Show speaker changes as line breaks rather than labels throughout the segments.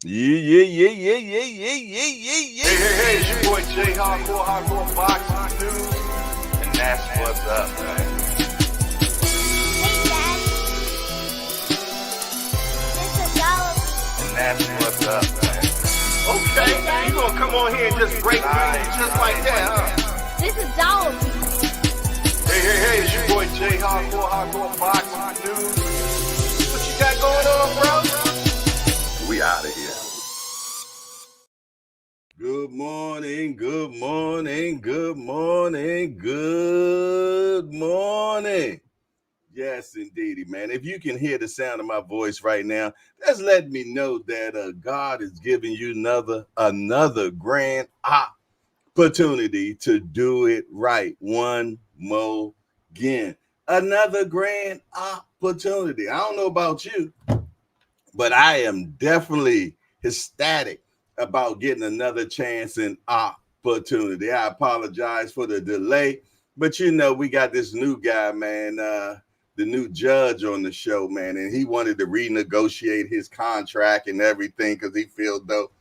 Hey, hey, hey, it's your boy Jay Hardcore Boxing News, and that's what's up, man. And that's what's up, man. Okay, you gonna come on here and just break news just like that, huh?
This is Dollar.
Hey, hey, hey, it's your boy Jay Hardcore Boxing News. What you got going on, bro? We out of here.
Good morning, good morning, good morning, good morning. Yes, indeedy, man. If you can hear the sound of my voice right now, that's letting me know that God is giving you another grand opportunity to do it right one more again. Another grand opportunity. I don't know about you, but I am definitely ecstatic about getting another chance and opportunity. I apologize for the delay, but we got this new guy, man, the new judge on the show, man, and he wanted to renegotiate his contract and everything because he feels though.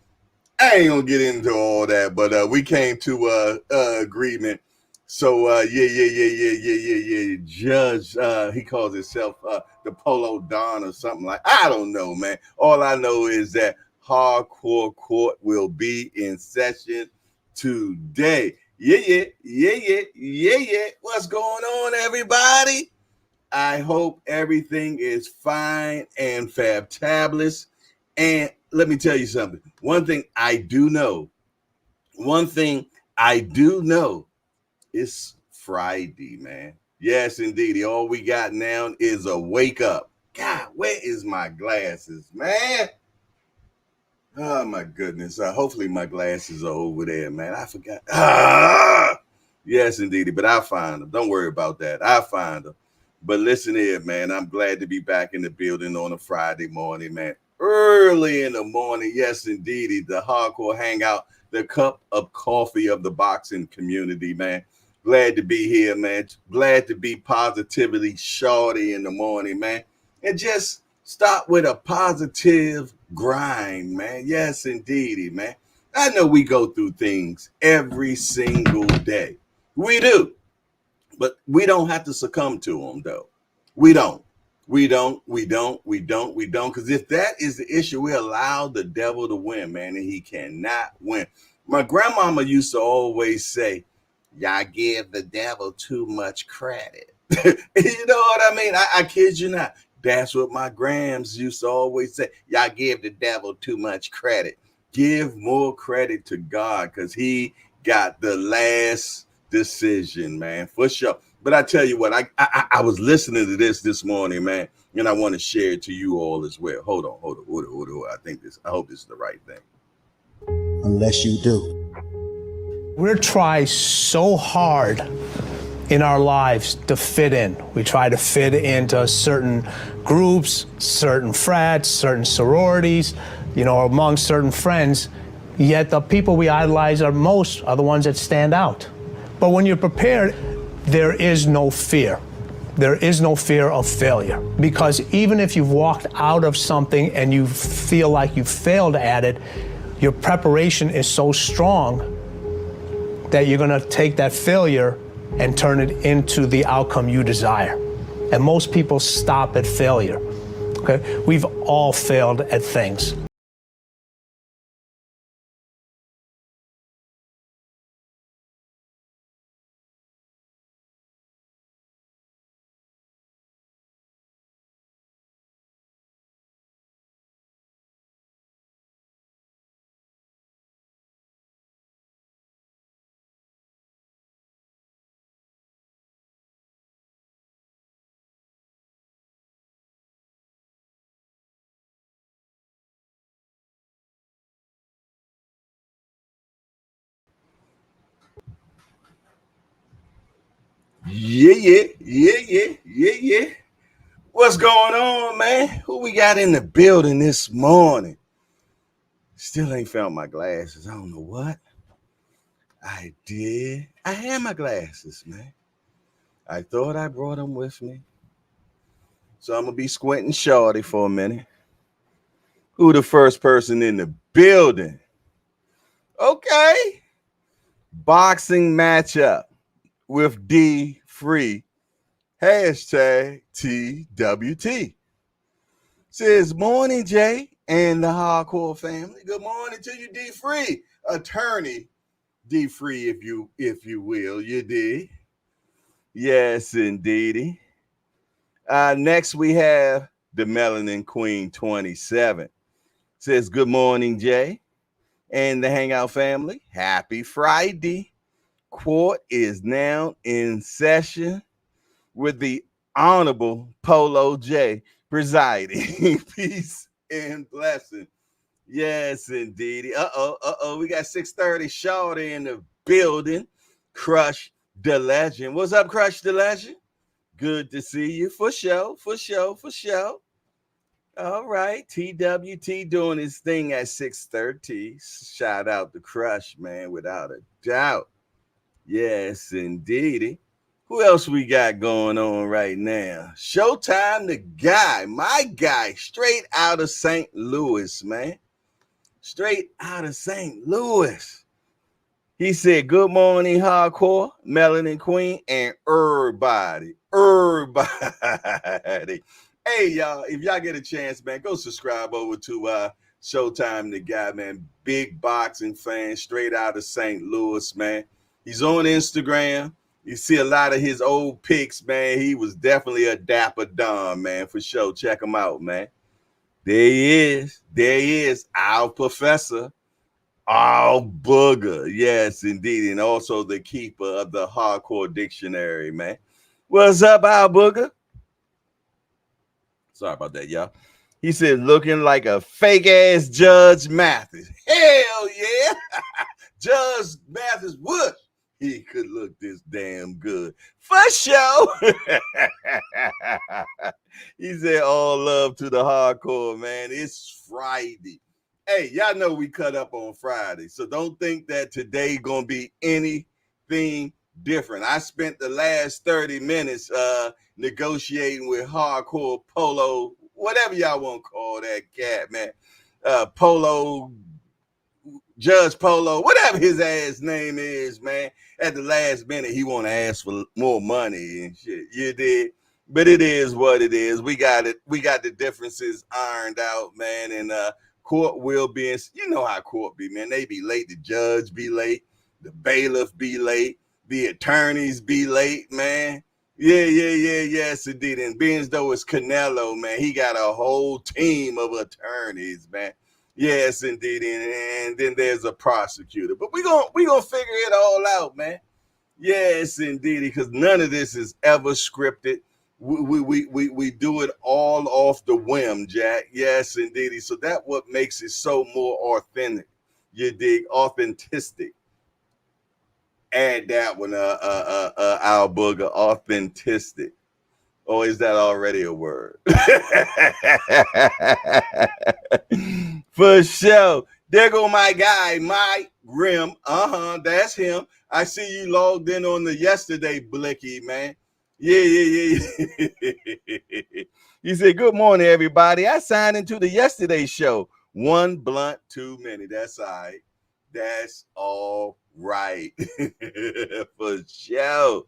I ain't gonna get into all that, but we came to agreement. So yeah. Judge, he calls himself the Polo Don or something like. I don't know, man. All I know is that Hardcore Court will be in session today. Yeah. What's going on, everybody? I hope everything is fine and fabtabulous. And let me tell you something. One thing I do know it's Friday, man. Yes, indeed. All we got now is a wake up. God, where is my glasses, man? Oh my goodness. Hopefully my glasses are over there, man. I forgot. Yes, indeed. But I'll find them. Don't worry about that. I'll find them. But listen here, man. I'm glad to be back in the building on a Friday morning, man. Early in the morning. Yes, indeed. The hardcore hangout, the cup of coffee of the boxing community, man. Glad to be here, man. Glad to be positively shawty in the morning, man. And just start with a positive grind, man. Yes, indeedy, man. I know we go through things every single day. We do. But we don't have to succumb to them, though. We don't. Because if that is the issue, we allow the devil to win, man, and he cannot win. My grandmama used to always say, y'all give the devil too much credit. You know what I mean? I kid you not. That's what my grams used to always say. Y'all give the devil too much credit. Give more credit to God because he got the last decision, man, for sure. But I tell you what, I was listening to this morning, man, and I want to share it to you all as well. Hold on. I hope this is the right thing.
Unless you do.
We're trying so hard in our lives to fit in. We try to fit into certain groups, certain frats, certain sororities, among certain friends. Yet the people we idolize are the ones that stand out. But when you're prepared, there is no fear. There is no fear of failure. Because even if you've walked out of something and you feel like you failed at it, your preparation is so strong that you're gonna take that failure and turn it into the outcome you desire. And most people stop at failure, okay? We've all failed at things.
Yeah. What's going on, man? Who we got in the building this morning? Still ain't found my glasses. I don't know what. I did. I had my glasses, man. I thought I brought them with me. So I'm going to be squinting shorty for a minute. Who the first person in the building? Okay. Boxing matchup with D Free. Hashtag TWT. Says morning, Jay and the hardcore family. Good morning to you, D Free. Attorney D Free, if you will. You did. Yes, indeedy. Next we have the Melanin Queen 27. Says good morning, Jay and the Hangout family. Happy Friday. Court is now in session with the Honorable Polo J presiding. Peace and blessing. Yes, indeed. We got 6:30 Shorty in the building. Crush the Legend. What's up, Crush the Legend? Good to see you. For sure. All right. TWT doing his thing at 6:30. Shout out to Crush, man, without a doubt. Yes, indeedy. Who else we got going on right now? Showtime the guy, my guy, straight out of St. Louis, man. Straight out of St. Louis. He said, good morning, hardcore, Melanin Queen, and everybody. Hey, y'all, if y'all get a chance, man, go subscribe over to Showtime the guy, man. Big boxing fan, straight out of St. Louis, man. He's on Instagram. You see a lot of his old pics, man. He was definitely a dapper Don, man, for sure. Check him out, man. There he is. There he is, our professor. Oh, Booger. Yes, indeed. And also the keeper of the hardcore dictionary, man. What's up, Al Booger? Sorry about that, y'all. He said, looking like a fake ass Judge Mathis. Hell yeah. Judge Mathis would. He could look this damn good. For sure. He said, all love to the hardcore, man. It's Friday. Hey, y'all know we cut up on Friday, so don't think that today gonna be anything different. I spent the last 30 minutes negotiating with hardcore Polo, whatever y'all want to call that cat, man. Polo, Judge Polo, whatever his ass name is, man. At the last minute, he want to ask for more money and shit. You did. But it is what it is. We got it. We got the differences ironed out, man. And court will be in, you know how court be, man. They be late. The judge be late. The bailiff be late. The attorneys be late, man. Yes, indeed. And being though it's Canelo, man, he got a whole team of attorneys, man. Yes, indeed. And then there's a prosecutor. But we gonna figure it all out, man. Yes, indeed, because none of this is ever scripted. We do it all off the whim, Jack. Yes, indeed. So that's what makes it so more authentic. You dig? Authentic. Add that one, our Booger, authentic. Or is that already a word? For sure. There go my guy, Mike Grimm. That's him. I see you logged in on the yesterday, Blicky, man. Yeah. He said, good morning, everybody. I signed into the yesterday show. One blunt too many. That's all right. That's all right. For sure.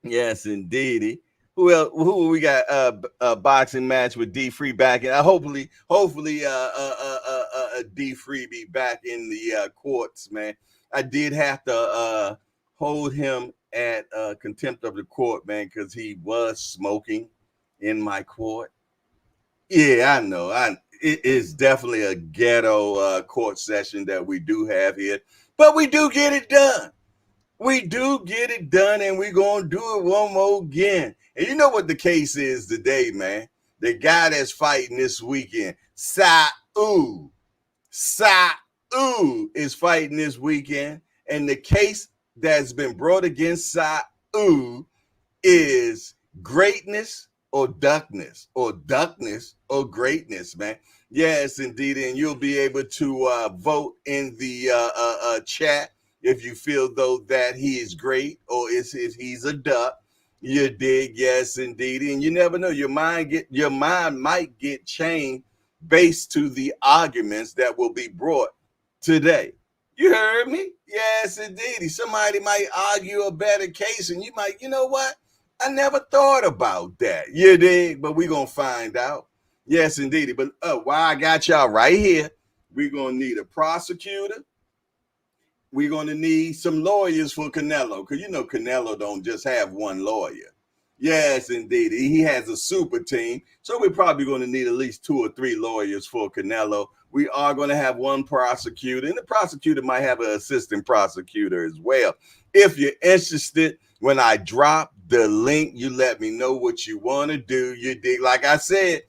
Yes, indeed. Who else? Who we got? A boxing match with D Free back, and hopefully, D Free be back in the courts, man. I did have to hold him at contempt of the court, man, because he was smoking in my court. Yeah, I know. It is definitely a ghetto court session that we do have here, but we do get it done. We do get it done, and we're going to do it one more again. And you know what the case is today, man? The guy that's fighting this weekend, Saul is fighting this weekend. And the case that's been brought against Saul is Greatness or Duckness, or Duckness or Greatness, man. Yes, indeed. And you'll be able to vote in the chat if you feel though that he is great or if he's a duck. You dig? Yes, indeed. And you never know. Your mind might get changed based to the arguments that will be brought today. You heard me? Yes, indeed. Somebody might argue a better case, and you might, you know what? I never thought about that. You dig? But we're going to find out. Yes, indeed. But while I got y'all right here, we're going to need a prosecutor. We're going to need some lawyers for Canelo, because you know Canelo don't just have one lawyer. Yes, indeed. He has a super team. So we're probably going to need at least 2 or 3 lawyers for Canelo. We are going to have one prosecutor, and the prosecutor might have an assistant prosecutor as well. If you're interested, when I drop the link, you let me know what you want to do. You dig? Like I said,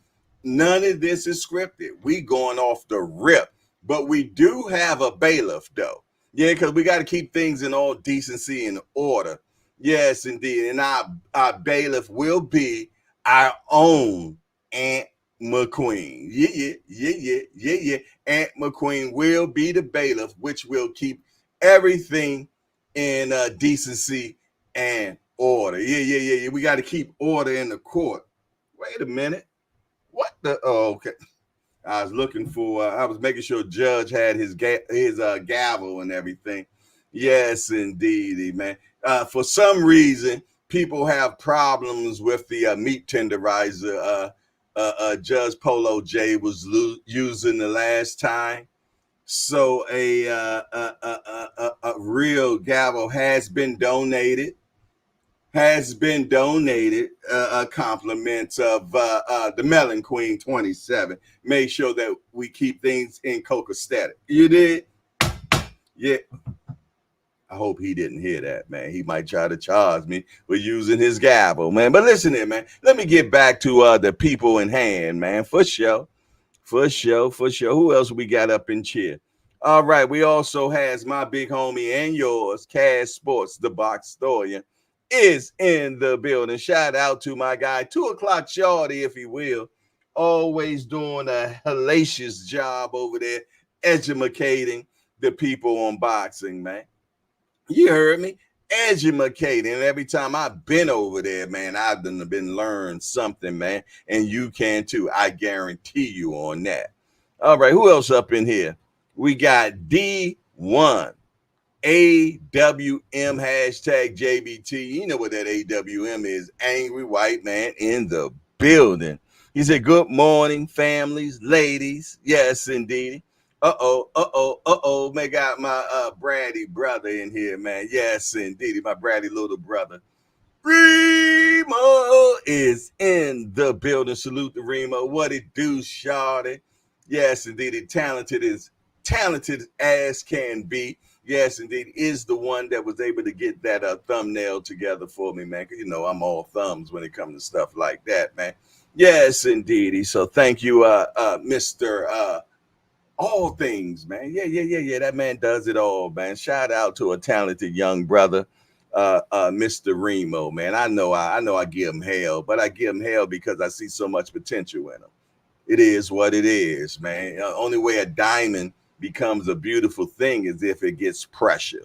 none of this is scripted. We going off the rip. But we do have a bailiff, though. Yeah, because we got to keep things in all decency and order. Yes, indeed. And our bailiff will be our own Aunt McQueen. Yeah. Aunt McQueen will be the bailiff, which will keep everything in decency and order. Yeah. We got to keep order in the court. Wait a minute. What the? Oh, okay. I was looking for. I was making sure Judge had his gavel and everything. Yes, indeed, man. For some reason, people have problems with the meat tenderizer. Judge Polo J was using the last time. So a real gavel has been donated. Compliments of the Melon Queen 27. Make sure that we keep things in copacetic. You did? Yeah. I hope he didn't hear that, man. He might try to charge me for using his gavel, man. But listen here, man. Let me get back to the people in hand, man. For sure. Who else we got up in cheer? All right. We also has my big homie and yours, Cash Sports, the box historian, is in the building. Shout out to my guy, 2 o'clock Shorty, if he will. Always doing a hellacious job over there, educating the people on boxing, man. You heard me? Educating. And every time I've been over there, man, I've been learned something, man. And you can too. I guarantee you on that. All right. Who else up in here? We got D1. AWM hashtag JBT. You know what that AWM is. Angry white man in the building. He said, good morning, families, ladies. Yes, indeed. Man, got my bratty brother in here, man. Yes, indeed. My bratty little brother. Remo is in the building. Salute to Remo. What it do, shawty? Yes, indeed. Talented as can be. Yes, indeed, is the one that was able to get that thumbnail together for me, man. Because, you know, I'm all thumbs when it comes to stuff like that, man. Yes, indeed. So thank you, Mr. All Things, man. Yeah. That man does it all, man. Shout out to a talented young brother, Mr. Remo, man. I know I give him hell, but I give him hell because I see so much potential in him. It is what it is, man. Only way a diamond becomes a beautiful thing is if it gets pressure.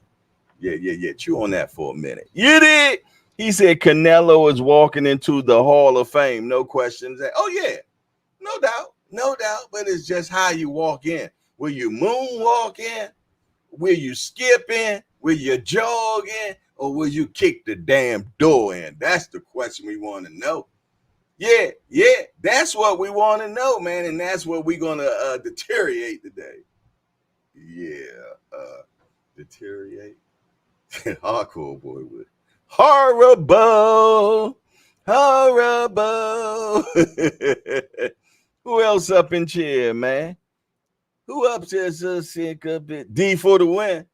Yeah. Chew on that for a minute. You did. He said Canelo is walking into the Hall of Fame. No questions. Oh, yeah. No doubt. But it's just how you walk in. Will you moonwalk in? Will you skip in? Will you jog in? Or will you kick the damn door in? That's the question we want to know. Yeah. That's what we want to know, man. And that's what we're going to deteriorate today. Yeah. Deteriorate. Hardcore boy would. Horrible. Who else up in cheer, man? Who up there sick a bit? D for the win.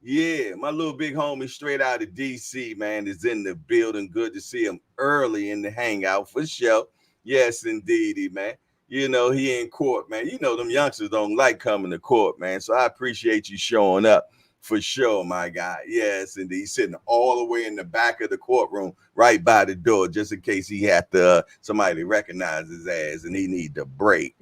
Yeah, my little big homie straight out of DC, man, is in the building. Good to see him early in the hangout for sure. Yes, indeedy, man. You know, he in court, man. You know, them youngsters don't like coming to court, man. So I appreciate you showing up. For sure, my guy. Yes, indeed. He's sitting all the way in the back of the courtroom, right by the door, just in case he had to somebody recognize his ass and he need to break.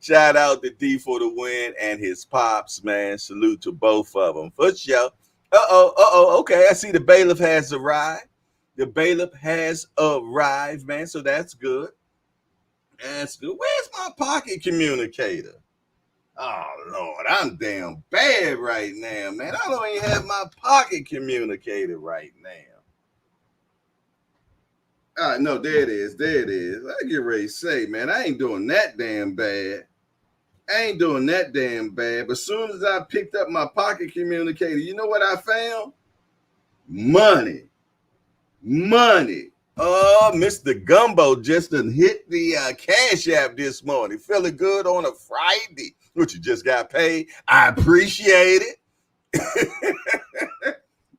Shout out to D for the win and his pops, man. Salute to both of them. For sure. Okay, I see the bailiff has arrived. The bailiff has arrived, man. So that's good. That's good. Where's my pocket communicator? Oh, Lord, I'm damn bad right now, man. I don't even have my pocket communicator right now. No, there it is. There it is. I get ready to say, man, I ain't doing that damn bad. But as soon as I picked up my pocket communicator, you know what I found? Money. Mr. Gumbo just done hit the Cash App this morning. Feeling good on a Friday. What, you just got paid? I appreciate it.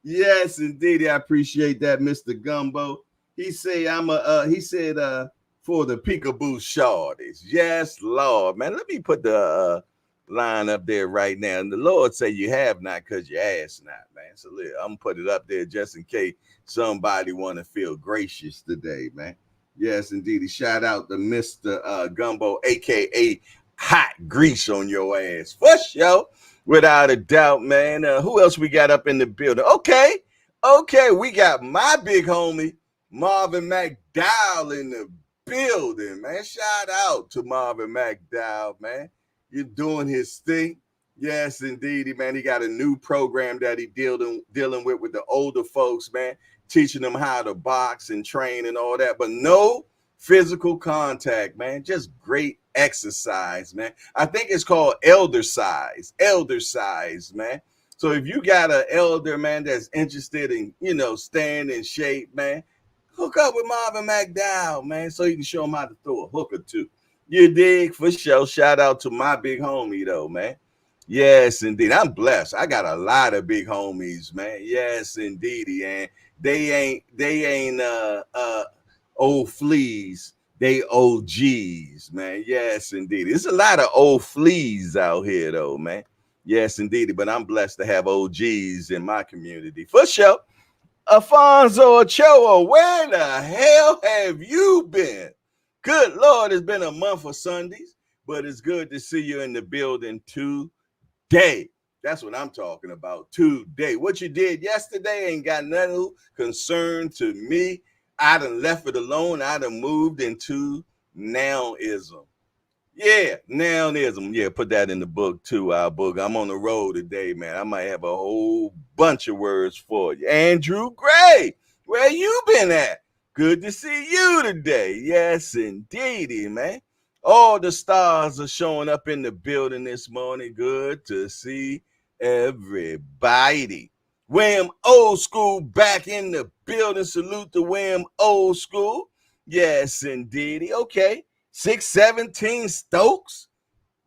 Yes, indeed. I appreciate that, Mr. Gumbo. He said for the peekaboo shorties. Yes, Lord, man. Let me put the line up there right now. And the Lord say you have not because you ask not, man. So I'm gonna put it up there just in case somebody want to feel gracious today, man. Yes, indeed. Shout out to Mr. Gumbo, aka Hot Grease on your ass. For sure. Without a doubt, man. Who else we got up in the building? Okay, we got my big homie Marvin McDowell in the building, man. Shout out to Marvin McDowell, man. You're doing his thing. Yes, indeed, man. He got a new program that he dealing with the older folks, man, teaching them how to box and train and all that, but no physical contact, man. Just great exercise, man. I think it's called elder size, man. So if you got an elder, man, that's interested in, staying in shape, man, hook up with Marvin McDowell, man, so you can show him how to throw a hook or two. You dig? For sure. Shout out to my big homie, though, man. Yes, indeed. I'm blessed. I got a lot of big homies, man. Yes, indeed. And they ain't old fleas. They OGs, man. Yes, indeed. There's a lot of old fleas out here, though, man. Yes, indeed. But I'm blessed to have OGs in my community. For sure. Alfonso Ochoa, where the hell have you been? Good Lord, it's been a month of Sundays, but it's good to see you in the building today. That's what I'm talking about, today. What you did yesterday ain't got nothing concern to me. I done left it alone. I done moved into nowism. Yeah, nowism. Yeah, put that in the book too, our book. I'm on the road today, man. I might have a whole bunch of words for you. Andrew Gray, where you been at? Good to see you today. Yes, indeedy, man. All the stars are showing up in the building this morning. Good to see everybody. William Old School back in the building. Salute to William Old School. Yes, indeedy. Okay. 617 Stokes.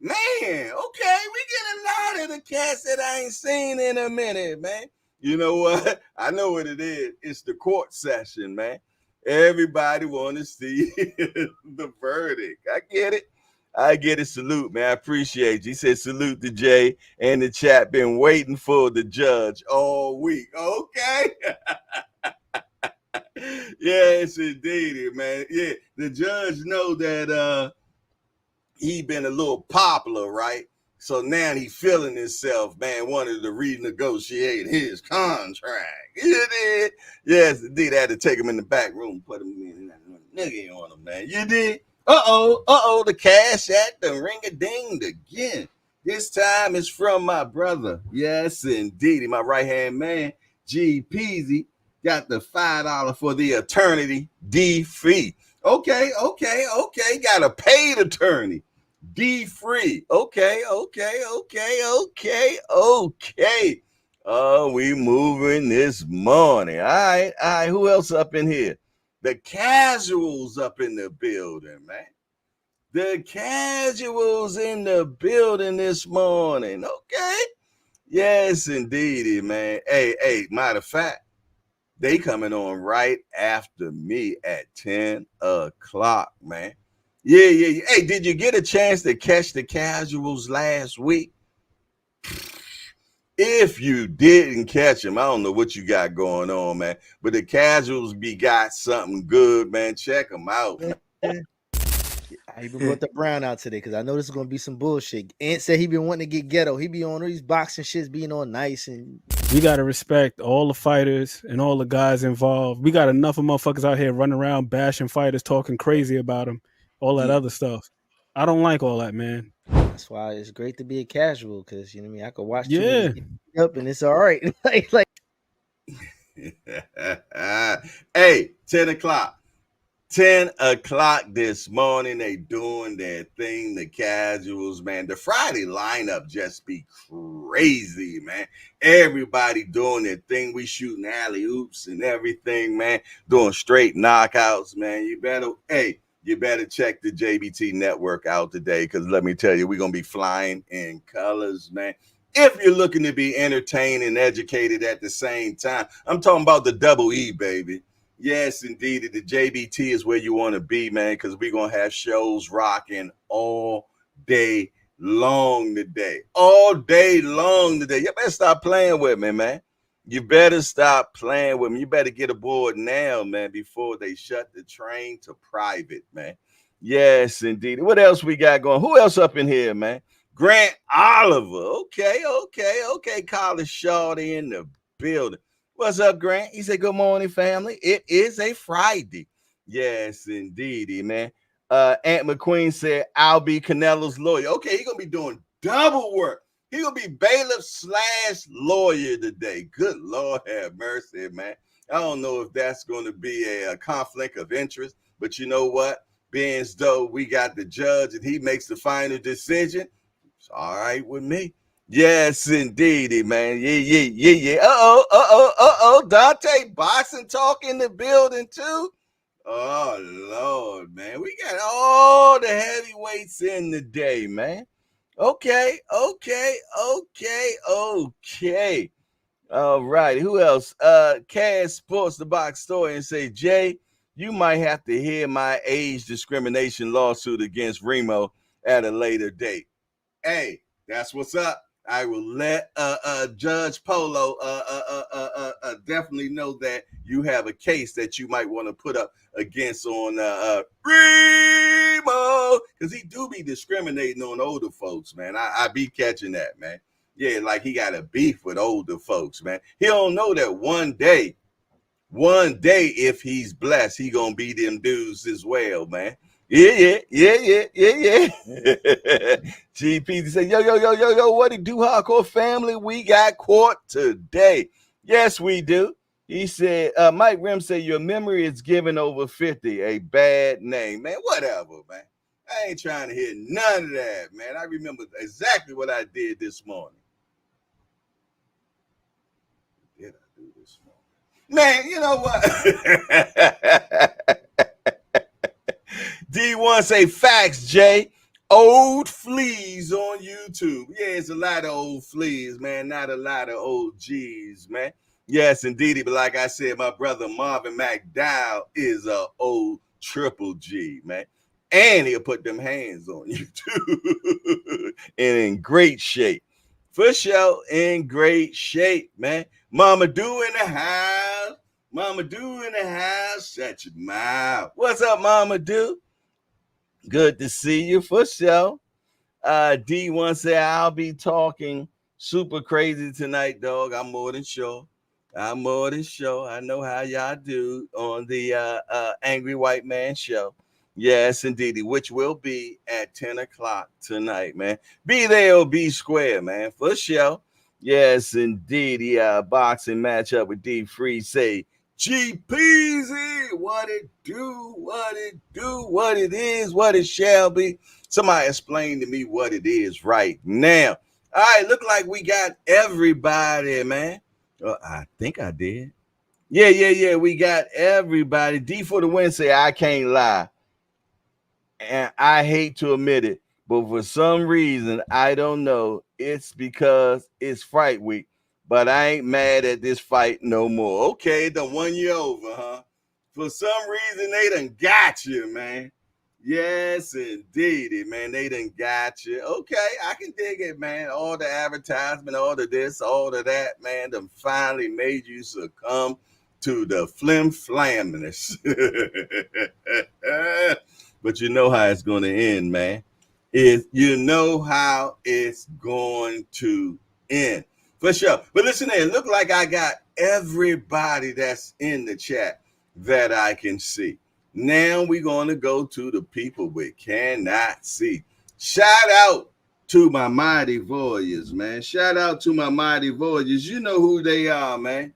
Man, okay, we get a lot of the cats that I ain't seen in a minute, man. You know what? I know what it is. It's the court session, man. Everybody want to see the verdict. I get it. Salute, man. I appreciate you. He said salute to Jay and the chat. Been waiting for the judge all week. Okay. Yes, indeed, man. Yeah, the judge know that he been a little popular, right? So now he feeling himself, man, wanted to renegotiate his contract. You did? Yes, indeed. I had to take him in the back room, put him in nigga on him, man. You did? The cash at the ring-a-dinged again. This time it's from my brother. Yes, indeed. My right-hand man, G Peasy, got the $5 for the eternity D fee. Okay. Got a paid attorney. D free. Okay. We moving this morning. All right. Who else up in here? The casuals up in the building, man. The casuals in the building this morning. Okay. Yes, indeedy, man. Hey, matter of fact, they coming on right after me at 10 o'clock, man. Yeah. Hey, did you get a chance to catch the casuals last week? If you didn't catch them, I don't know what you got going on, man. But the casuals got something good, man. Check them out, man.
I even brought the Brown out today because I know this is gonna be some bullshit. Ant said he been wanting to get ghetto. He be on these boxing shits, being all nice, and
we gotta respect all the fighters and all the guys involved. We got enough of motherfuckers out here running around bashing fighters, talking crazy about them. all that other stuff. I don't like all that, man.
That's why it's great to be a casual, because you know what I mean. I could watch two niggas
Yeah.
get beat up and it's all right. like
Hey, 10 o'clock. 10 o'clock this morning, they doing their thing, the casuals, man. The Friday lineup just be crazy, man. Everybody doing their thing. We shooting alley-oops and everything, man. Doing straight knockouts, man. You better check the JBT network out today, because let me tell you, we're going to be flying in colors, man. If you're looking to be entertained and educated at the same time, I'm talking about the double E, baby. Yes, indeed. The JBT is where you want to be, man, because we're going to have shows rocking all day long today. All day long today. You better stop playing with me, man. You better stop playing with me. You better get aboard now, man, before they shut the train to private, man. Yes, indeed. What else we got going? Who else up in here, man? Grant Oliver. Okay. College shorty in the building. What's up, Grant? He said, good morning, family. It is a Friday. Yes, indeedy, man. Aunt McQueen said, I'll be Canelo's lawyer. Okay, he's going to be doing double work. He's going to be bailiff / lawyer today. Good Lord have mercy, man. I don't know if that's going to be a conflict of interest, but you know what? Being as though we got the judge and he makes the final decision, it's all right with me. Yes, indeedy, man. Yeah. Uh-oh. Dante boxing talk in the building, too. Oh, Lord, man. We got all the heavyweights in the day, man. Okay. All right. Who else? Cass Sports, the box story, and say, Jay, you might have to hear my age discrimination lawsuit against Remo at a later date. Hey, that's what's up. I will let Judge Polo definitely know that you have a case that you might want to put up against on Remo, because he do be discriminating on older folks, man. I be catching that, man. Yeah, like he got a beef with older folks, man. He don't know that one day, if he's blessed, he gonna be them dudes as well, man. Yeah. GP said, yo, what it do, hardcore family? We got court today. Yes, we do. He said, Mike Rim said, your memory is given over 50, a bad name. Man, whatever, man. I ain't trying to hear none of that, man. I remember exactly what I did this morning. What did I do this morning? Man, you know what? D1 say facts, Jay. Old fleas on YouTube. Yeah, it's a lot of old fleas, man. Not a lot of old G's, man. Yes, indeed. But like I said, my brother Marvin McDowell is a old triple G, man. And he'll put them hands on you, too. And in great shape. For sure, in great shape, man. Mama Do in the house. Mama Do in the house. Shut your mouth. What's up, Mama Do? Good to see you, for sure. D1 said, I'll be talking super crazy tonight, dog. I'm more than sure. I know how y'all do on the Angry White Man show. Yes, indeed, which will be at 10 o'clock tonight, man. Be there or be square, man, for sure. Yes, indeed, the boxing matchup with D Free say, G Peasy, what it do, what it is, what it shall be. Somebody explain to me what it is right now. All right, look like we got everybody, man. I think I did. Yeah, we got everybody. D for the win say, I can't lie. And I hate to admit it, but for some reason, I don't know. It's because it's fight week. But I ain't mad at this fight no more. Okay, done won you over, huh? For some reason, they done got you, man. Yes, indeed, man. They done got you. Okay, I can dig it, man. All the advertisement, all of this, all of that, man, done finally made you succumb to the flim-flamness. But you know how it's going to end, man. You know how it's going to end. For sure. But listen, it look like I got everybody that's in the chat that I can see. Now we're going to go to the people we cannot see. Shout out to my mighty warriors, man. Shout out to my mighty warriors. You know who they are, man.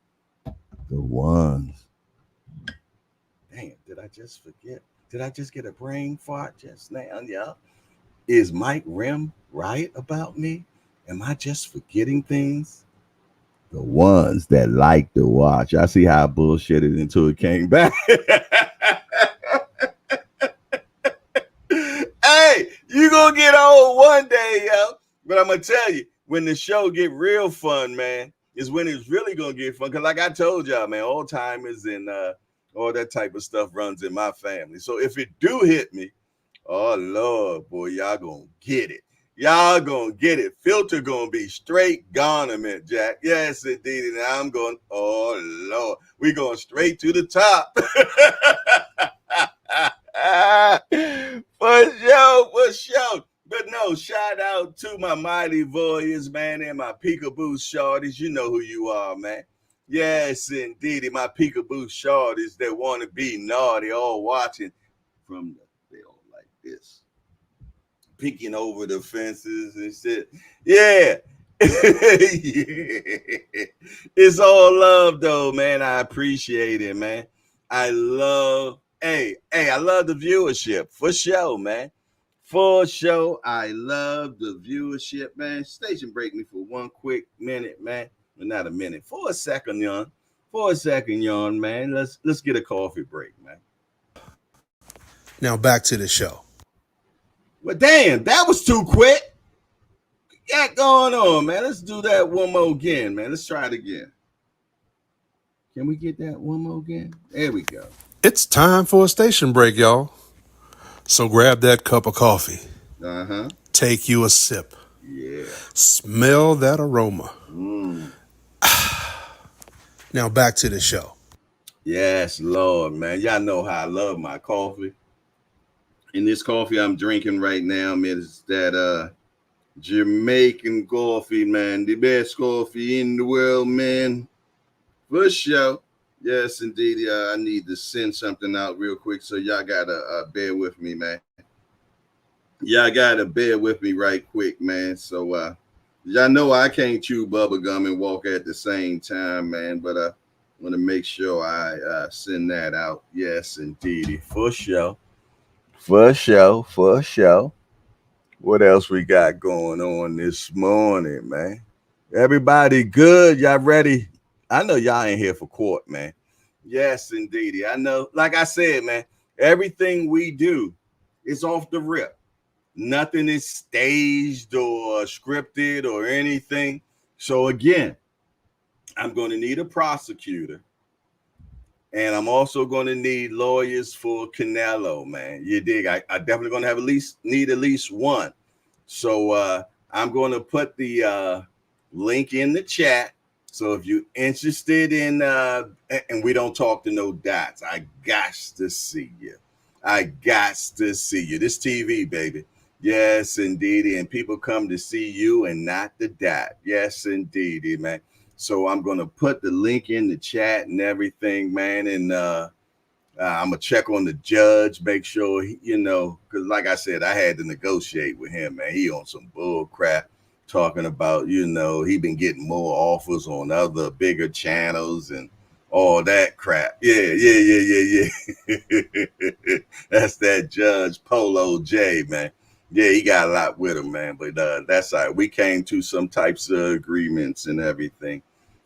The ones. Damn, did I just forget? Did I just get a brain fart just now, y'all? Is Mike Rim right about me? Am I just forgetting things? The ones that like to watch. I see how I bullshitted until it came back. Hey, you gonna get old one day, yo. But I'm gonna tell you, when the show get real fun, man, is when it's really gonna get fun. Cause like I told y'all, man, Alzheimer's and all that type of stuff runs in my family. So if it do hit me, oh Lord, boy, y'all gonna get it. Y'all gonna get it. Filter gonna be straight garnament, Jack. Yes, indeed. And I'm going, oh Lord, we going straight to the top. For sure. But no, shout out to my mighty warriors, man, and my peekaboo shorties. You know who you are, man. Yes, indeed. My peekaboo shorties that want to be naughty, all watching from the bill like this, peeking over the fences and shit. Yeah. Yeah. It's all love, though, man. I appreciate it, man. I love the viewership for sure, man. For sure, I love the viewership, man. Station break me for one quick minute, man. Well, not a minute, for a second, young. Man. Let's get a coffee break, man.
Now back to the show.
Well, damn, that was too quick. What got going on, man? Let's do that one more again, man. Let's try it again. Can we get that one more again? There we go.
It's time for a station break, y'all. So grab that cup of coffee.
Uh-huh.
Take you a sip.
Yeah.
Smell that aroma.
Mm.
Now back to the show.
Yes, Lord, man. Y'all know how I love my coffee. And this coffee I'm drinking right now, man, is that Jamaican coffee, man. The best coffee in the world, man. For sure. Yes, indeed. I need to send something out real quick, so y'all gotta bear with me, man. Y'all gotta bear with me right quick, man. So y'all know I can't chew bubble gum and walk at the same time, man. But I want to make sure I send that out. Yes, indeed. For sure. For sure. What else we got going on this morning, man? Everybody good? Y'all ready? I know y'all ain't here for court, man. Yes, indeed. I know. Like I said, man, everything we do is off the rip. Nothing is staged or scripted or anything. So again, I'm going to need a prosecutor. And I'm also going to need lawyers for Canelo, man. You dig? I definitely going to need at least one. So I'm going to put the link in the chat. So if you're interested in, and we don't talk to no dots, I got to see you. This TV, baby. Yes, indeed. And people come to see you and not the dot. Yes, indeed, man. So I'm going to put the link in the chat and everything, man. And I'm going to check on the judge, make sure, because like I said, I had to negotiate with him, man. He on some bull crap talking about, he been getting more offers on other bigger channels and all that crap. Yeah. That's that Judge Polo J, man. Yeah, he got a lot with him, man. But that's all right. We came to some types of agreements and everything.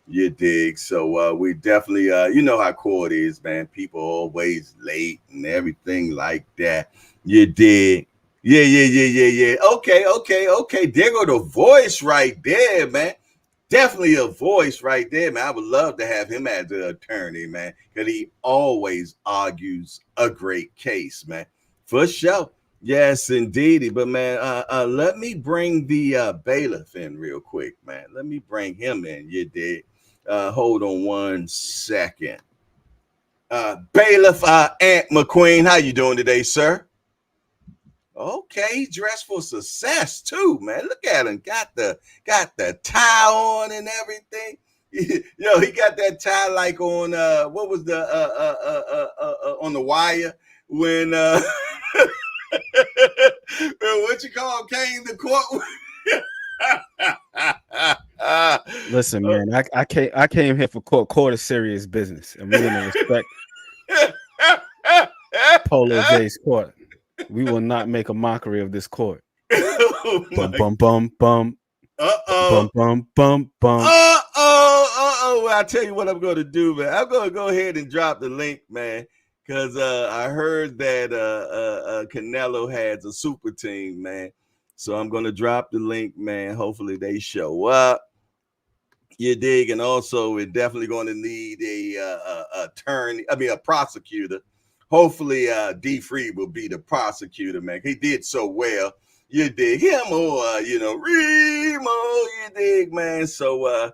You dig? So we definitely, you know how court is, man. People always late and everything like that. You dig? Yeah. Okay. There go the voice right there, man. Definitely a voice right there, man. I would love to have him as an attorney, man, because he always argues a great case, man. For sure. Yes, indeed. But, man, let me bring the bailiff in real quick, man. Let me bring him in. You dig? Hold on one second. Bailiff Ant McQueen, how you doing today, sir? Okay, he's dressed for success too, man. Look at him. Got the tie on and everything. He got that tie like on what was the on The Wire when what you call came to court.
Listen, man, I came here for court is serious business, and we're gonna respect Polo J's court. We will not make a mockery of this court.
Oh
Bum
my.
bum bum bum.
Uh-oh.
Bum bum bum bum.
Well, I'll tell you what I'm going to do, man. I'm going to go ahead and drop the link, man, because I heard that Canelo has a super team, man. So I'm going to drop the link, man. Hopefully they show up. You dig? And also, we're definitely going to need a prosecutor. Hopefully, D. Free will be the prosecutor, man. He did so well. You dig him or Remo, you dig, man. So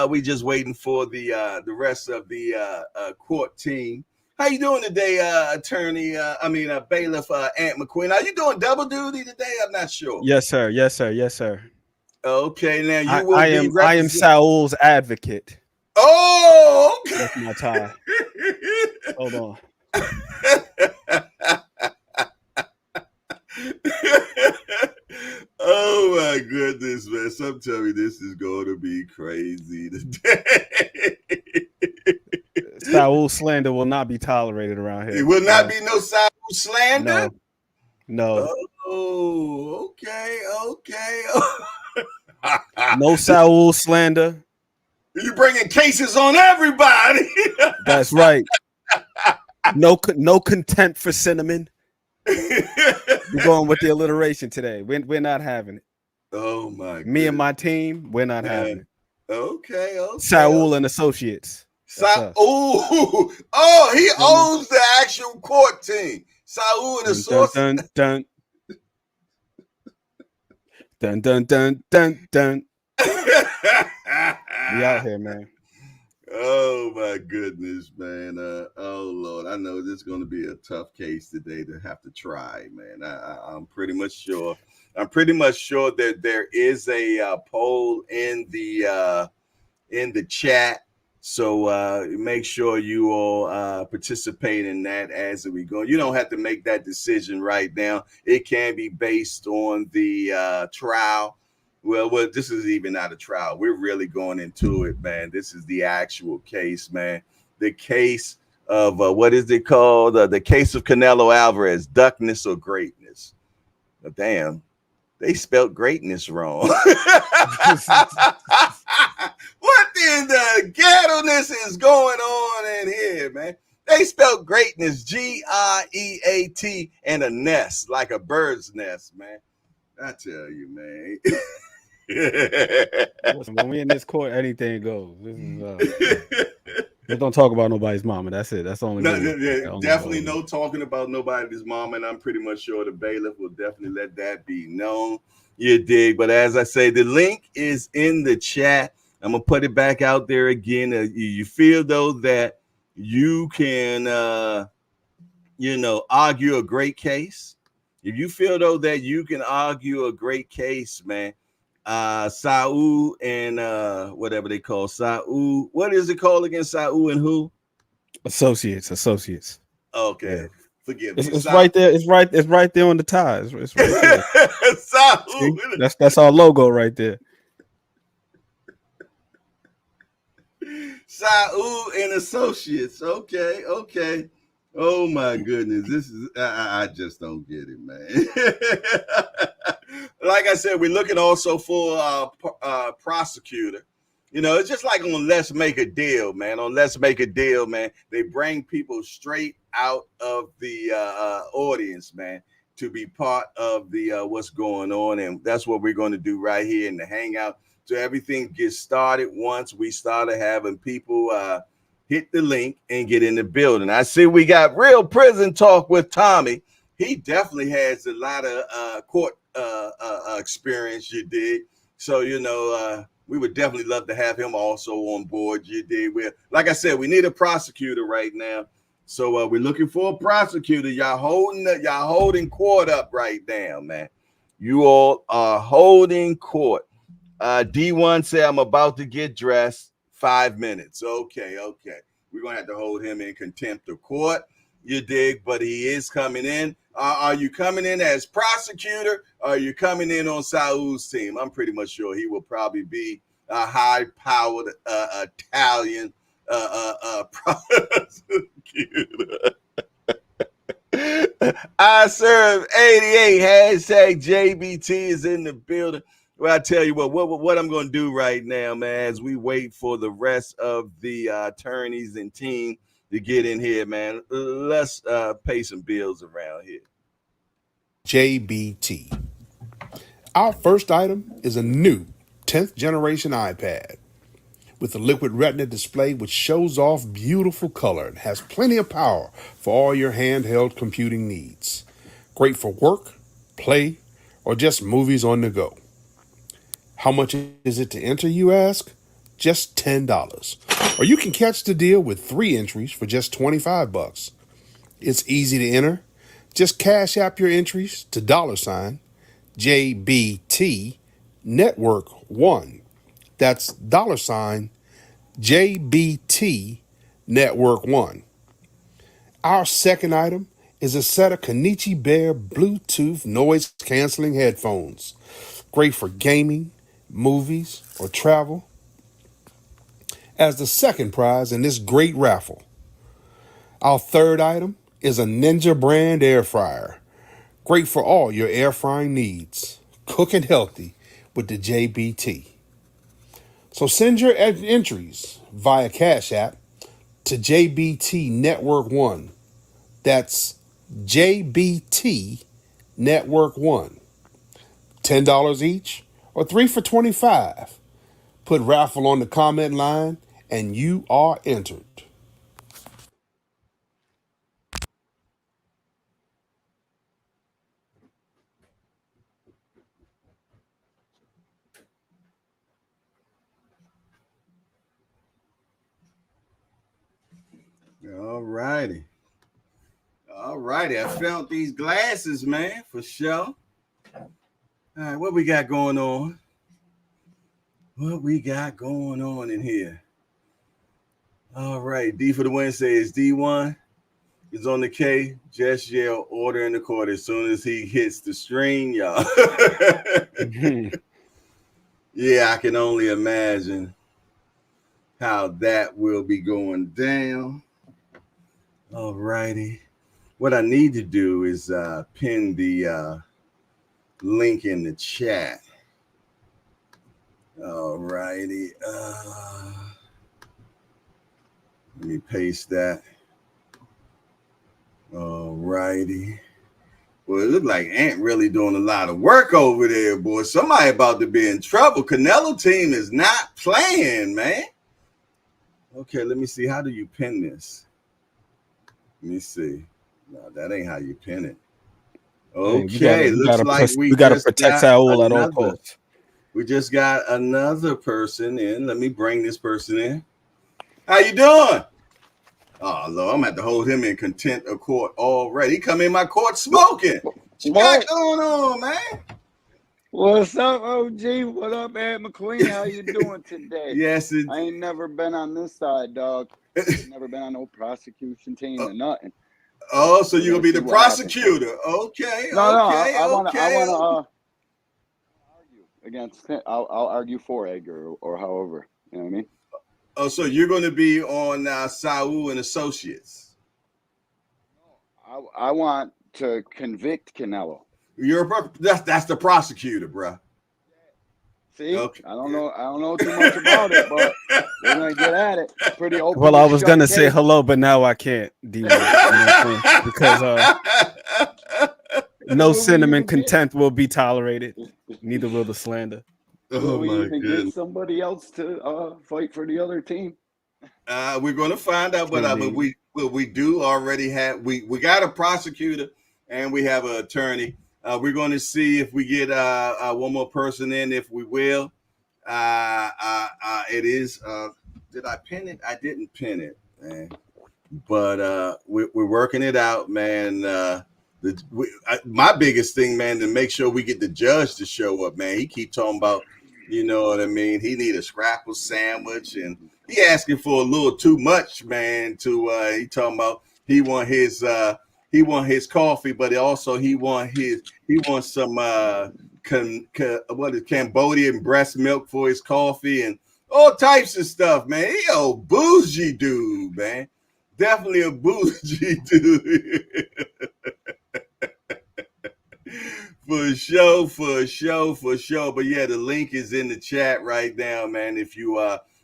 we just waiting for the rest of the court team. How you doing today, bailiff Ant McQueen? Are you doing double duty today? I'm not sure.
Yes, sir. Yes, sir. Yes, sir.
Okay, now you will
I am Saul's advocate.
Oh, okay.
That's my tie. Hold on.
Oh my goodness, man. Some tell me this is going to be crazy today.
Saul slander will not be tolerated around here.
It will not be no Saul slander?
No.
Oh, okay.
No Saul slander.
You bringing cases on everybody.
That's right. No contempt for cinnamon. We're going with the alliteration today. We're not having it.
Oh my!
Me and my team, we're not having it.
Okay.
Saul and Associates.
He owns the actual court team. Saul and Associates.
Dun dun dun dun dun dun. We out here, man.
Oh my goodness, man. Oh Lord, I know this is going to be a tough case today to have to try, man. I'm pretty much sure. I'm pretty much sure that there is a poll in the chat. So make sure you all participate in that as we go. You don't have to make that decision right now. It can be based on the trial. Well, this is even not a trial. We're really going into it, man. This is the actual case, man. The case of what is it called? The case of Canelo Alvarez, Duckness or Greatness. But damn, they spelled greatness wrong. What in the ghetto-ness is going on in here, man? They spelled greatness, G-R-E-A-T, and a nest, like a bird's nest, man. I tell you, man.
Listen, when we in this court, anything goes. This is just don't talk about nobody's mama. That's it. That's the only.
Definitely no talking about nobody's mama, and I'm pretty much sure the bailiff will definitely let that be known. You dig? But as I say, the link is in the chat. I'm gonna put it back out there again. You feel though that you can, argue a great case. If you feel though that you can argue a great case, man. Saul and whatever they call Saul. What is it called again? Saul and who?
Associates.
Okay.
Yeah.
Forgive me.
It's right there. It's right there on the tie. It's right there.
Saul.
See? That's our logo right there.
Saul and Associates. Okay. Oh my goodness. This is I just don't get it, man. Like I said, we're looking also for a prosecutor. It's just like on Let's Make a Deal, man. On Let's Make a Deal, man, they bring people straight out of the audience, man, to be part of the what's going on. And that's what we're going to do right here in the Hangout. So everything gets started once we started having people hit the link and get in the building. I see we got Real Prison Talk with Tommy. He definitely has a lot of court experience, you dig. So, we would definitely love to have him also on board, you dig. Like I said, we need a prosecutor right now. So we're looking for a prosecutor. Y'all holding court up right now, man. You all are holding court. D1 said, I'm about to get dressed. 5 minutes. Okay. We're going to have to hold him in contempt of court. You dig? But he is coming in. Are you coming in as prosecutor? Or are you coming in on Saul's team? I'm pretty much sure he will probably be a high-powered Italian prosecutor. I serve 88. Hashtag JBT is in the building. Well, I tell you what I'm going to do right now, man, as we wait for the rest of the attorneys and team to get in here, man. Let's pay some bills around here.
JBT. Our first item is a new 10th generation iPad with a liquid retina display which shows off beautiful color and has plenty of power for all your handheld computing needs. Great for work, play, or just movies on the go. How much is it to enter, you ask? Just $10. Or you can catch the deal with 3 entries for just $25. It's easy to enter. Just cash app your entries to $JBT Network 1. That's $JBT Network 1. Our second item is a set of Kenichi Bear Bluetooth noise canceling headphones. Great for gaming, movies, or travel. As the second prize in this great raffle. Our third item is a Ninja brand air fryer. Great for all your air frying needs. Cooking healthy with the JBT. So send your entries via Cash App to JBT Network 1. That's JBT Network 1. $10 each or 3 for $25. Put raffle on the comment line and you are entered.
All righty. I found these glasses, man, for sure. All right, what we got going on? What we got going on in here? All right, D for the win says D1 is on the K. Just yell order in the court as soon as he hits the string, y'all. Yeah, I can only imagine how that will be going down. All righty. What I need to do is pin the link in the chat. All righty. Let me paste that. All righty. Well, it looked like Ant really doing a lot of work over there, boy. Somebody about to be in trouble. Canelo team is not playing, man. Okay, let me see. How do you pin this? Let me see. No, that ain't how you pin it. Okay, looks like we
gotta protect Saul at all costs.
We just got another person in. Let me bring this person in. How you doing? Oh, Lord, I'm going to have to hold him in contempt of court already. He come in my court smoking. What you got going on, man?
What's up, OG? What up, Ed McQueen? How you doing today?
Yes.
I ain't never been on this side, dog. Never been on no prosecution team or nothing.
Oh, so you're going to be the prosecutor. Okay,
I want to argue against it. I'll argue for Edgar or however. You know what I mean?
Oh, so you're going to be on Saul and Associates.
I want to convict Canelo.
That's the prosecutor, bro.
See, okay. I don't know too much about it, but we're gonna get at it. Pretty open.
Well, I was gonna say hello, but now I can't, because no cinnamon contempt will be tolerated. Neither will the slander.
Will we even get somebody else to fight for the other team?
We're gonna find out, but we do already have we got a prosecutor and we have an attorney. We're going to see if we get one more person in, if we will. It is. Did I pin it? I didn't pin it, man. But we're working it out, man. My biggest thing, man, to make sure we get the judge to show up, man. He keep talking about, you know what I mean? He need a scrapple sandwich, and he asking for a little too much, man. He talking about He want his coffee, but also he wants some what is Cambodian breast milk for his coffee and all types of stuff, man. He a bougie dude, man. Definitely a bougie dude. For sure. But yeah, the link is in the chat right now, man. If you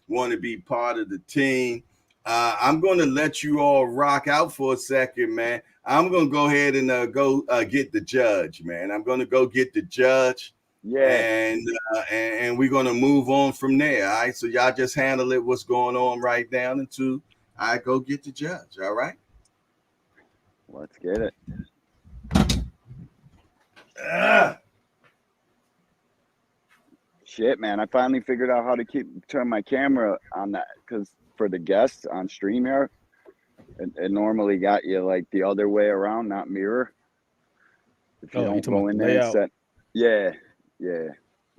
want to be part of the team, I'm going to let you all rock out for a second, man. I'm going to go ahead and go get the judge, man. I'm going to go get the judge.
Yeah.
And we're going to move on from there. All right. So y'all just handle it. What's going on right now until I go get the judge. All right.
Let's get it. Shit, man. I finally figured out how to turn my camera on that, because for the guests on StreamYard, it normally got you like the other way around, not mirror. If you don't go in there and set. Yeah.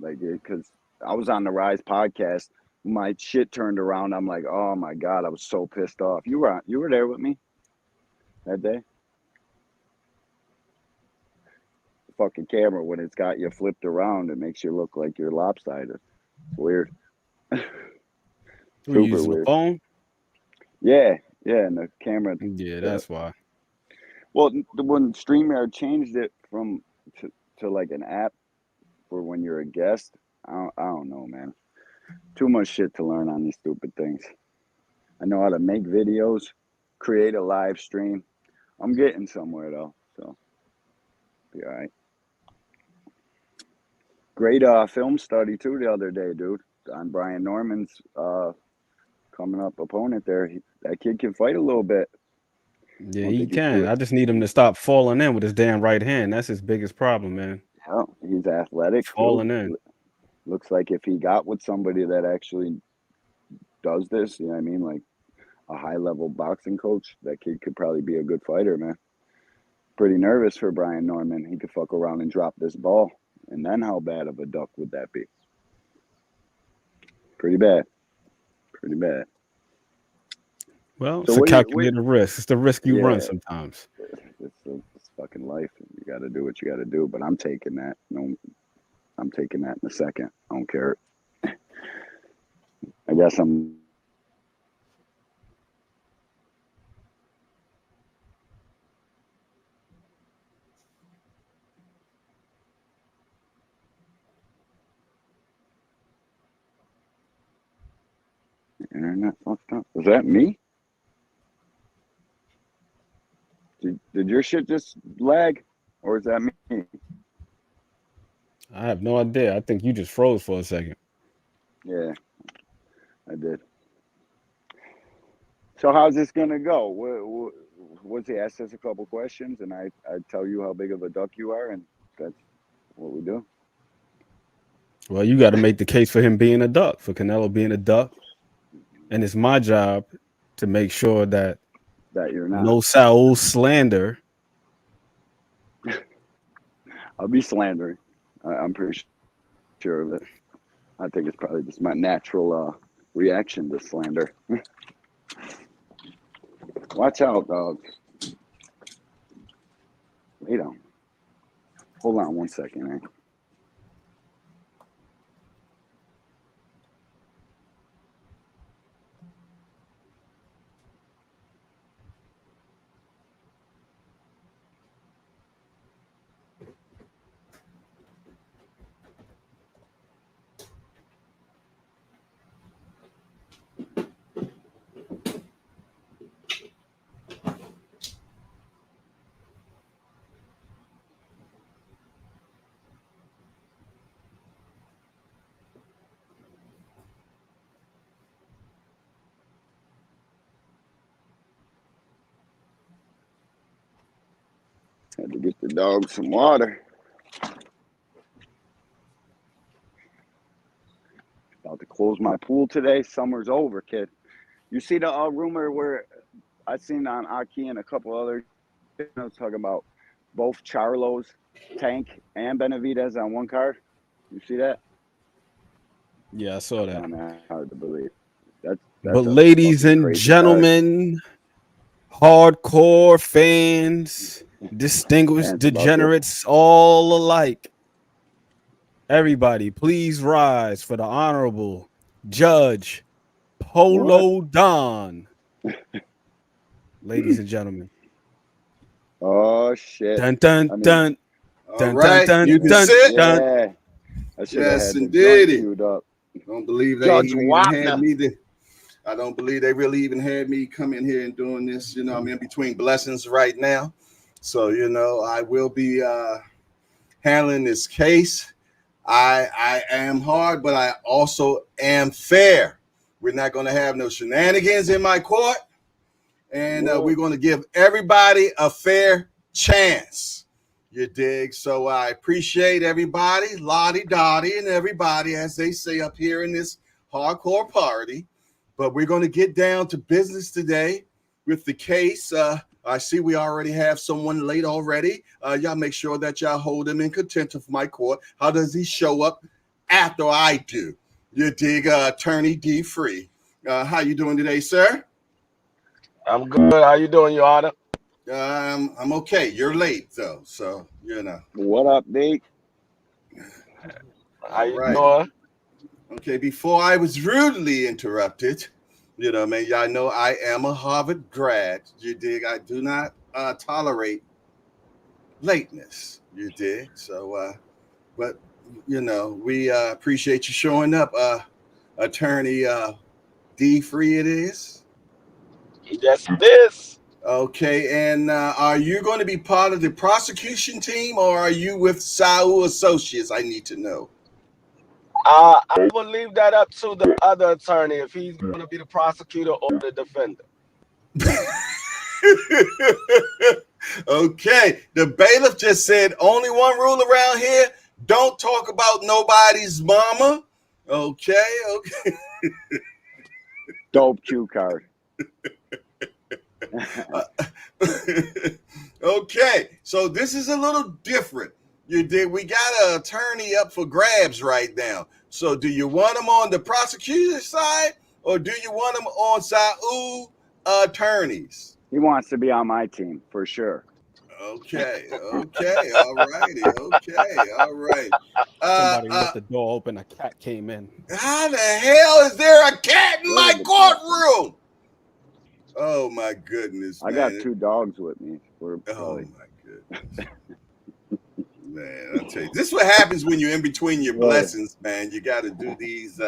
Like, because I was on the Rise podcast, my shit turned around. I'm like, oh my God, I was so pissed off. You were there with me that day? The fucking camera, when it's got you flipped around, it makes you look like you're lopsided. It's weird.
We're using weird. The phone?
Yeah, and the camera.
Yeah, that's why.
Well, when StreamYard changed it to like an app for when you're a guest, I don't know, man. Too much shit to learn on these stupid things. I know how to make videos, create a live stream. I'm getting somewhere though, so be all right. Great film study too the other day, dude. On Brian Norman's coming up opponent there. That kid can fight a little bit.
Yeah, he can. I just need him to stop falling in with his damn right hand. That's his biggest problem, man.
Yeah, he's athletic.
Falling in.
Looks like if he got with somebody that actually does this, you know what I mean, like a high-level boxing coach, that kid could probably be a good fighter, man. Pretty nervous for Brian Norman. He could fuck around and drop this ball. And then how bad of a duck would that be? Pretty bad.
Well, so it's a calculated risk. It's the risk you run sometimes.
It's fucking life. You got to do what you got to do. But I'm taking that. No, I'm taking that in a second. I don't care. I guess I'm. Internet fucked up. Was that me? Did your shit just lag, or is that me?
I have no idea. I think you just froze for a second.
Yeah, I did. So how's this gonna go? What's he asked us a couple questions, and I tell you how big of a duck you are, and that's what we do.
Well, you got to make the case for him being a duck, for Canelo being a duck, and it's my job to make sure that
you're not.
No Saul slander.
I'll be slandering. I'm pretty sure of it. I think it's probably just my natural reaction to slander. Watch out, dog. Lay down. Hold on 1 second, man. Had to get the dog some water. About to close my pool today. Summer's over, kid. You see the rumor where I seen on Aki and a couple other channels talking about both Charlo's, Tank, and Benavidez on one card? You see that?
Yeah, I saw that.
Hard to believe. That's
but ladies and gentlemen, hardcore fans, distinguished
Fans love it.
degenerates, all alike. Everybody, please rise for the Honorable Judge Polo Don. Ladies and gentlemen.
Oh shit.
Dun dun
I mean,
dun.
All
Dun,
right,
dun,
you can
dun,
sit.
dun.
yeah. I should have
Yes,
had the joint
indeed.
queued up.
Don't believe they
Judge
even
Wapner.
had me. I don't believe they really even had me come in here and doing this. You know, I'm in between blessings right now, so you know I will be handling this case. I am hard, but I also am fair. We're not going to have no shenanigans in my court, and we're going to give everybody a fair chance. You dig? So I appreciate everybody, Lottie Dottie, and everybody, as they say up here in this hardcore party. But we're going to get down to business today with the case. I see we already have someone late already. Y'all make sure that y'all hold him in contempt of my court. How does he show up after I do? You dig, Attorney D. Free. How you doing today, sir?
I'm good. How you doing, Your Honor?
I'm okay. You're late, though, so, you know.
What up, Nate?
How you
right.
doing?
Okay, before I was rudely interrupted, you know, man, y'all know I am a Harvard grad. You dig? I do not tolerate lateness. You dig? So, but, you know, we appreciate you showing up, Attorney D. Free it is.
Yes, it is.
Okay, and are you going to be part of the prosecution team or are you with Saul Associates? I need to know.
I will leave that up to the other attorney if he's going to be the prosecutor or the defender.
Okay, the bailiff just said only one rule around here: don't talk about nobody's mama. Okay.
Dope cue card.
Okay, so this is a little different. You did. We got an attorney up for grabs right now. So, do you want him on the prosecutor's side, or do you want him on Saul attorneys?
He wants to be on my team for sure.
Okay, all righty, all right.
Somebody left the door open. A cat came in.
How the hell is there a cat in my courtroom? Oh my goodness,
I
man.
got 2 dogs with me.
Oh my goodness. Man, I'll tell you, this is what happens when you're in between your blessings, man. You got to do these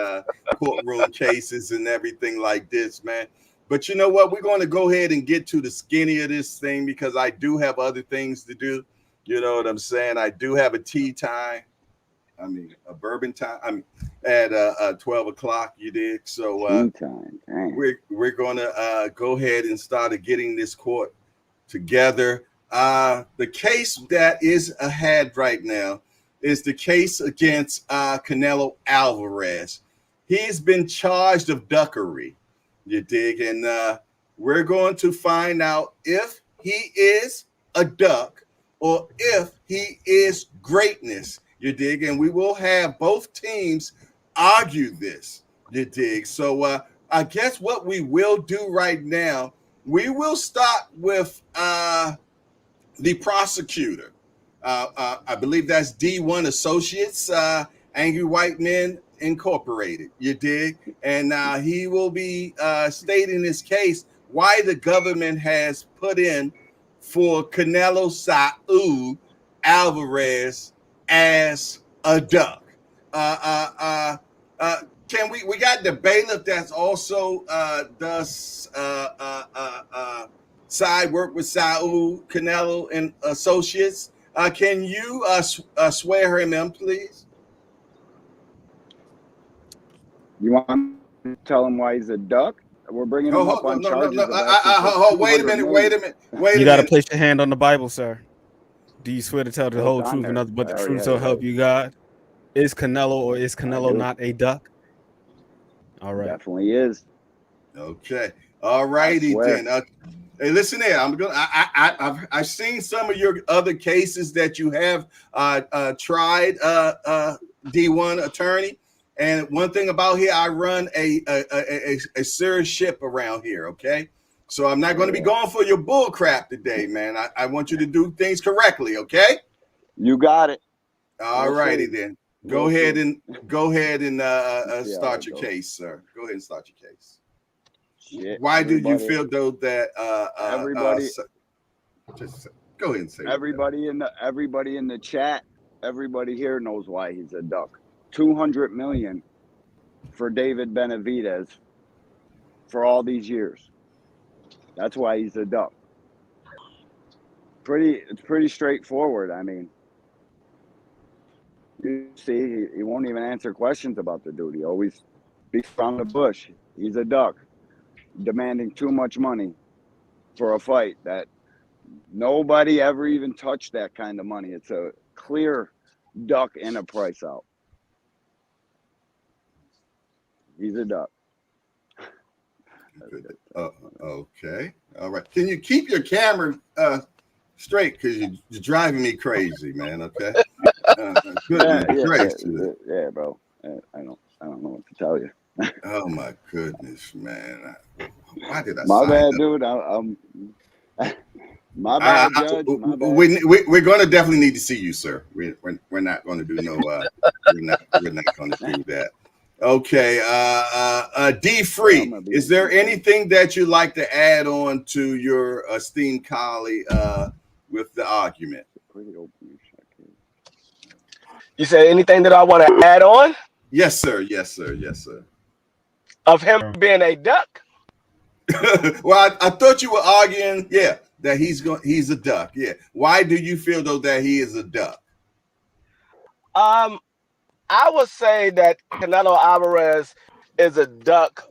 courtroom cases and everything like this, man. But you know what? We're going to go ahead and get to the skinny of this thing because I do have other things to do. You know what I'm saying? I do have a tea time. I mean, a bourbon time. I'm at 12 o'clock. You did. So
tea time.
we're going to go ahead and start getting this court together. The case that is ahead right now is the case against Canelo Alvarez. He's been charged of duckery. You dig? And we're going to find out if he is a duck or if he is greatness. You dig? And we will have both teams argue this. You dig? So I guess what we will do right now, we will start with the prosecutor. I believe that's D1 Associates, Angry White Men Incorporated. You dig? And he will be stating his case why the government has put in for Canelo Saul Alvarez as a duck. Can we got the bailiff that's also does side work with Saul Canelo and Associates. Can you swear him in, please?
You want to tell him why he's a duck? We're bringing him up on charges.
Wait a minute.
You got to place your hand on the Bible, sir. Do you swear to tell the whole truth and nothing but the truth so help you God? Is Canelo or is Canelo not a duck? All right.
Definitely is.
Okay. All righty then. Hey, listen here. I've seen some of your other cases that you have tried, D1 attorney. And one thing about here, I run a serious ship around here. Okay. So I'm not going to be going for your bull crap today, man. I want you to do things correctly, okay?
You got it.
All righty then. Go ahead and start your case, sir. Go ahead and start your case.
Shit,
why do you feel though that
everybody
just go ahead and say
everybody in the chat, everybody here knows why he's a duck. 200 million for David Benavidez for all these years. That's why he's a duck. It's pretty straightforward. I mean, you see, he won't even answer questions about the dude. He always beats around the bush. He's a duck, demanding too much money for a fight that nobody ever even touched that kind of money. It's a clear duck and a price out. He's a duck.
Okay. All right. Can you keep your camera straight? Because you're driving me crazy, man. Okay.
Yeah, bro. I don't know what to tell you.
Oh my goodness, man. Why did I?
My bad, dude. My bad, Judge. My bad.
We're going to definitely need to see you, sir. We're not going to do no. we're not going to do that. Okay. D Free. Is there anything that you'd like to add on to your esteemed colleague with the argument?
You said anything that I want to add on?
Yes, sir. Yes, sir. Yes, sir.
Of him being a duck?
Well, I thought you were arguing, that he's a duck. Yeah. Why do you feel though that he is a duck?
I would say that Canelo Alvarez is a duck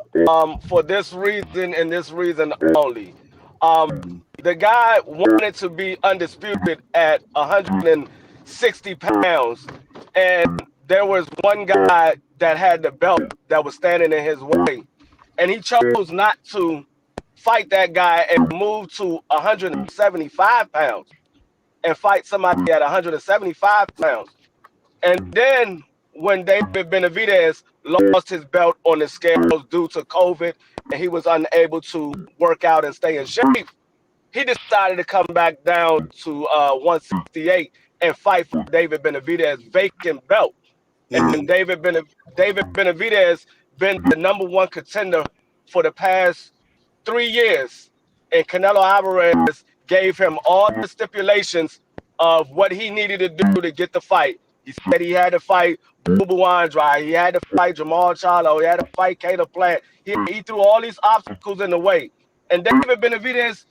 for this reason and this reason only. The guy wanted to be undisputed at 160 pounds, and there was one guy that had the belt that was standing in his way, and he chose not to fight that guy and move to 175 pounds and fight somebody at 175 pounds. And then when David Benavidez lost his belt on the scales due to COVID and he was unable to work out and stay in shape, he decided to come back down to 168 and fight for David Benavidez's vacant belt. And David Benavidez been the #1 contender for the past 3 years. And Canelo Alvarez gave him all the stipulations of what he needed to do to get the fight. He said he had to fight Boo Boo Andrade. He had to fight Jamal Charlo. He had to fight Caleb Plant. He threw all these obstacles in the way. And David Benavidez,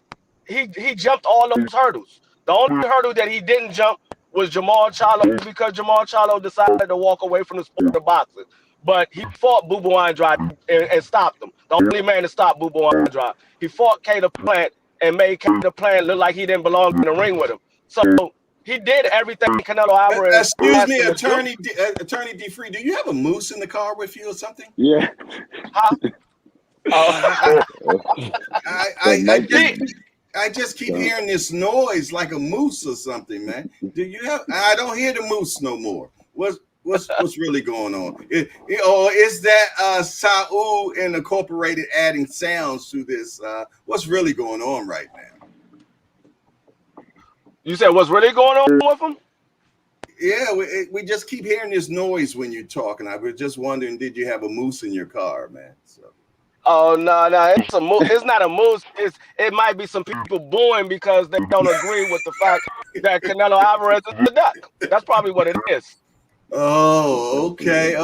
he jumped all those hurdles. The only hurdle that he didn't jump was Jamal Charlo because Jamal Charlo decided to walk away from the sport of boxing. But he fought Boo Boo Andrade and stopped him. The only man to stop Boo Boo Andrade. He fought Caleb Plant and made Caleb Plant look like he didn't belong in the ring with him. So he did everything Canelo Alvarez.
Excuse me, Attorney D Free. Do you have a moose in the car with you or something?
Yeah.
Huh?
I just keep hearing this noise like a moose or something, man. Do you have? I don't hear the moose no more. What's really going on? Or is that Saul Incorporated adding sounds to this? What's really going on right now?
You said what's really going on with him?
Yeah, we just keep hearing this noise when you're talking. I was just wondering, did you have a moose in your car, man? So.
Oh no, it's a moose. It's not a moose. It might be some people booing because they don't agree with the fact that Canelo Alvarez is a duck. That's probably what it is.
Oh, okay.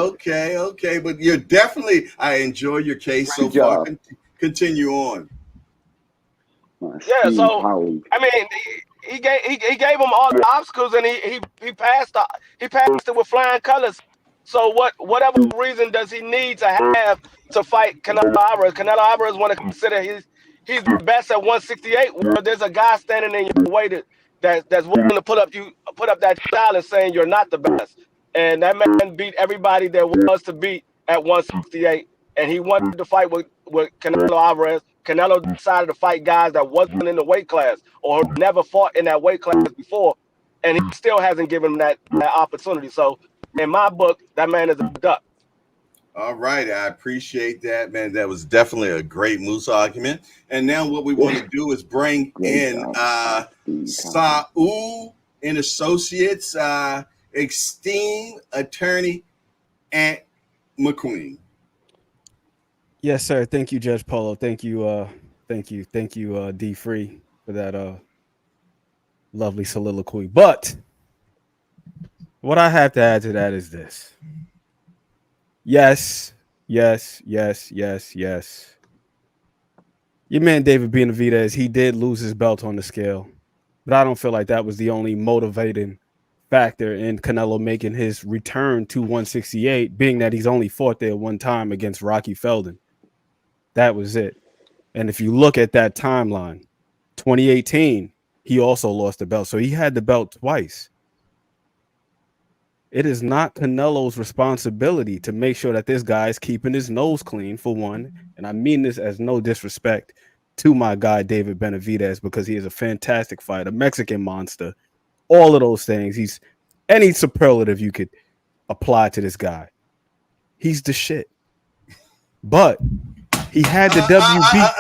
But you're definitely. I enjoy your case so far. Continue on.
Yeah. So I mean. He gave him all the obstacles and he passed it with flying colors. So whatever reason does he need to have to fight Canelo Alvarez? Canelo Alvarez want to consider he's the best at 168. Well, there's a guy standing in your way that's willing to put up that challenge saying you're not the best. And that man beat everybody there was to beat at 168. And he wanted to fight with Canelo Alvarez. Canelo decided to fight guys that wasn't in the weight class or never fought in that weight class before, and he still hasn't given him that opportunity. So, in my book, that man is a duck.
All right, I appreciate that, man. That was definitely a great moose argument. And now what we want to do is bring in Saul and Associates, esteemed attorney Ant McQueen.
Yes, sir. Thank you, Judge Polo. Thank you, D Free, for that lovely soliloquy. But what I have to add to that is this. Yes. Your man David Benavidez, he did lose his belt on the scale, but I don't feel like that was the only motivating factor in Canelo making his return to 168, being that he's only fought there one time against Rocky Feldon. That was it. And if you look at that timeline, 2018, he also lost the belt. So he had the belt twice. It is not Canelo's responsibility to make sure that this guy is keeping his nose clean, for one. And I mean this as no disrespect to my guy, David Benavidez, because he is a fantastic fighter, a Mexican monster, all of those things. He's any superlative you could apply to this guy. He's the shit. But he had the WB.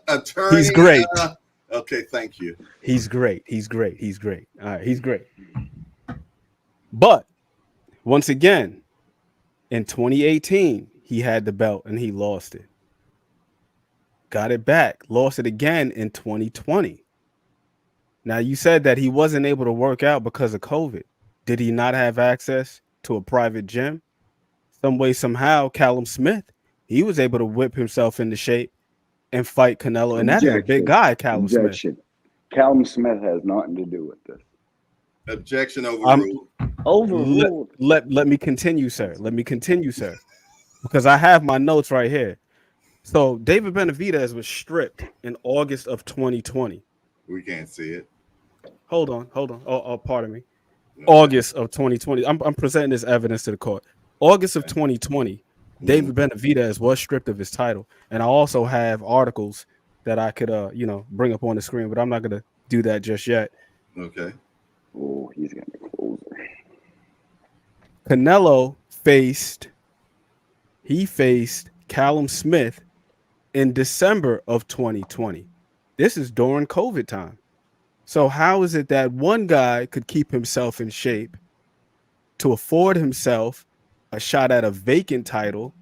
Attorney,
he's great.
Okay, thank you.
He's great. All right, he's great. But once again, in 2018, he had the belt and he lost it. Got it back, lost it again in 2020. Now, you said that he wasn't able to work out because of COVID. Did he not have access to a private gym? Some way, somehow, Callum Smith, he was able to whip himself into shape and fight Canelo. And that is a big guy, Callum Smith.
Callum Smith has nothing to do with this.
Objection overruled.
Overruled.
Let me continue, sir. Because I have my notes right here. So David Benavidez was stripped in August of 2020.
We can't see it.
Hold on. Oh, pardon me. No. August of 2020. I'm presenting this evidence to the court. August of 2020, David Benavidez was stripped of his title. And I also have articles that I could bring up on the screen, but I'm not gonna do that just yet.
Okay.
Oh, he's getting closer.
Canelo faced Callum Smith in December of 2020. This is during COVID time. So how is it that one guy could keep himself in shape to afford himself a shot at a vacant title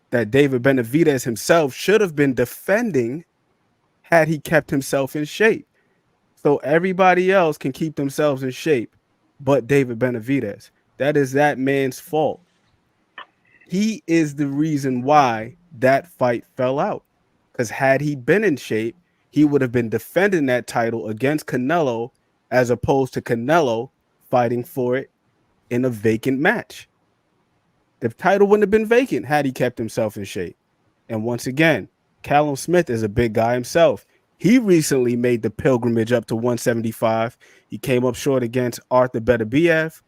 that David Benavidez himself should have been defending had he kept himself in shape? So everybody else can keep themselves in shape, but David Benavidez. That is that man's fault. He is the reason why that fight fell out. Because had he been in shape, he would have been defending that title against Canelo, as opposed to Canelo fighting for it in a vacant match. The title wouldn't have been vacant had he kept himself in shape. And once again, Callum Smith is a big guy himself. He recently made the pilgrimage up to 175. He came up short against Arthur Beterbiev.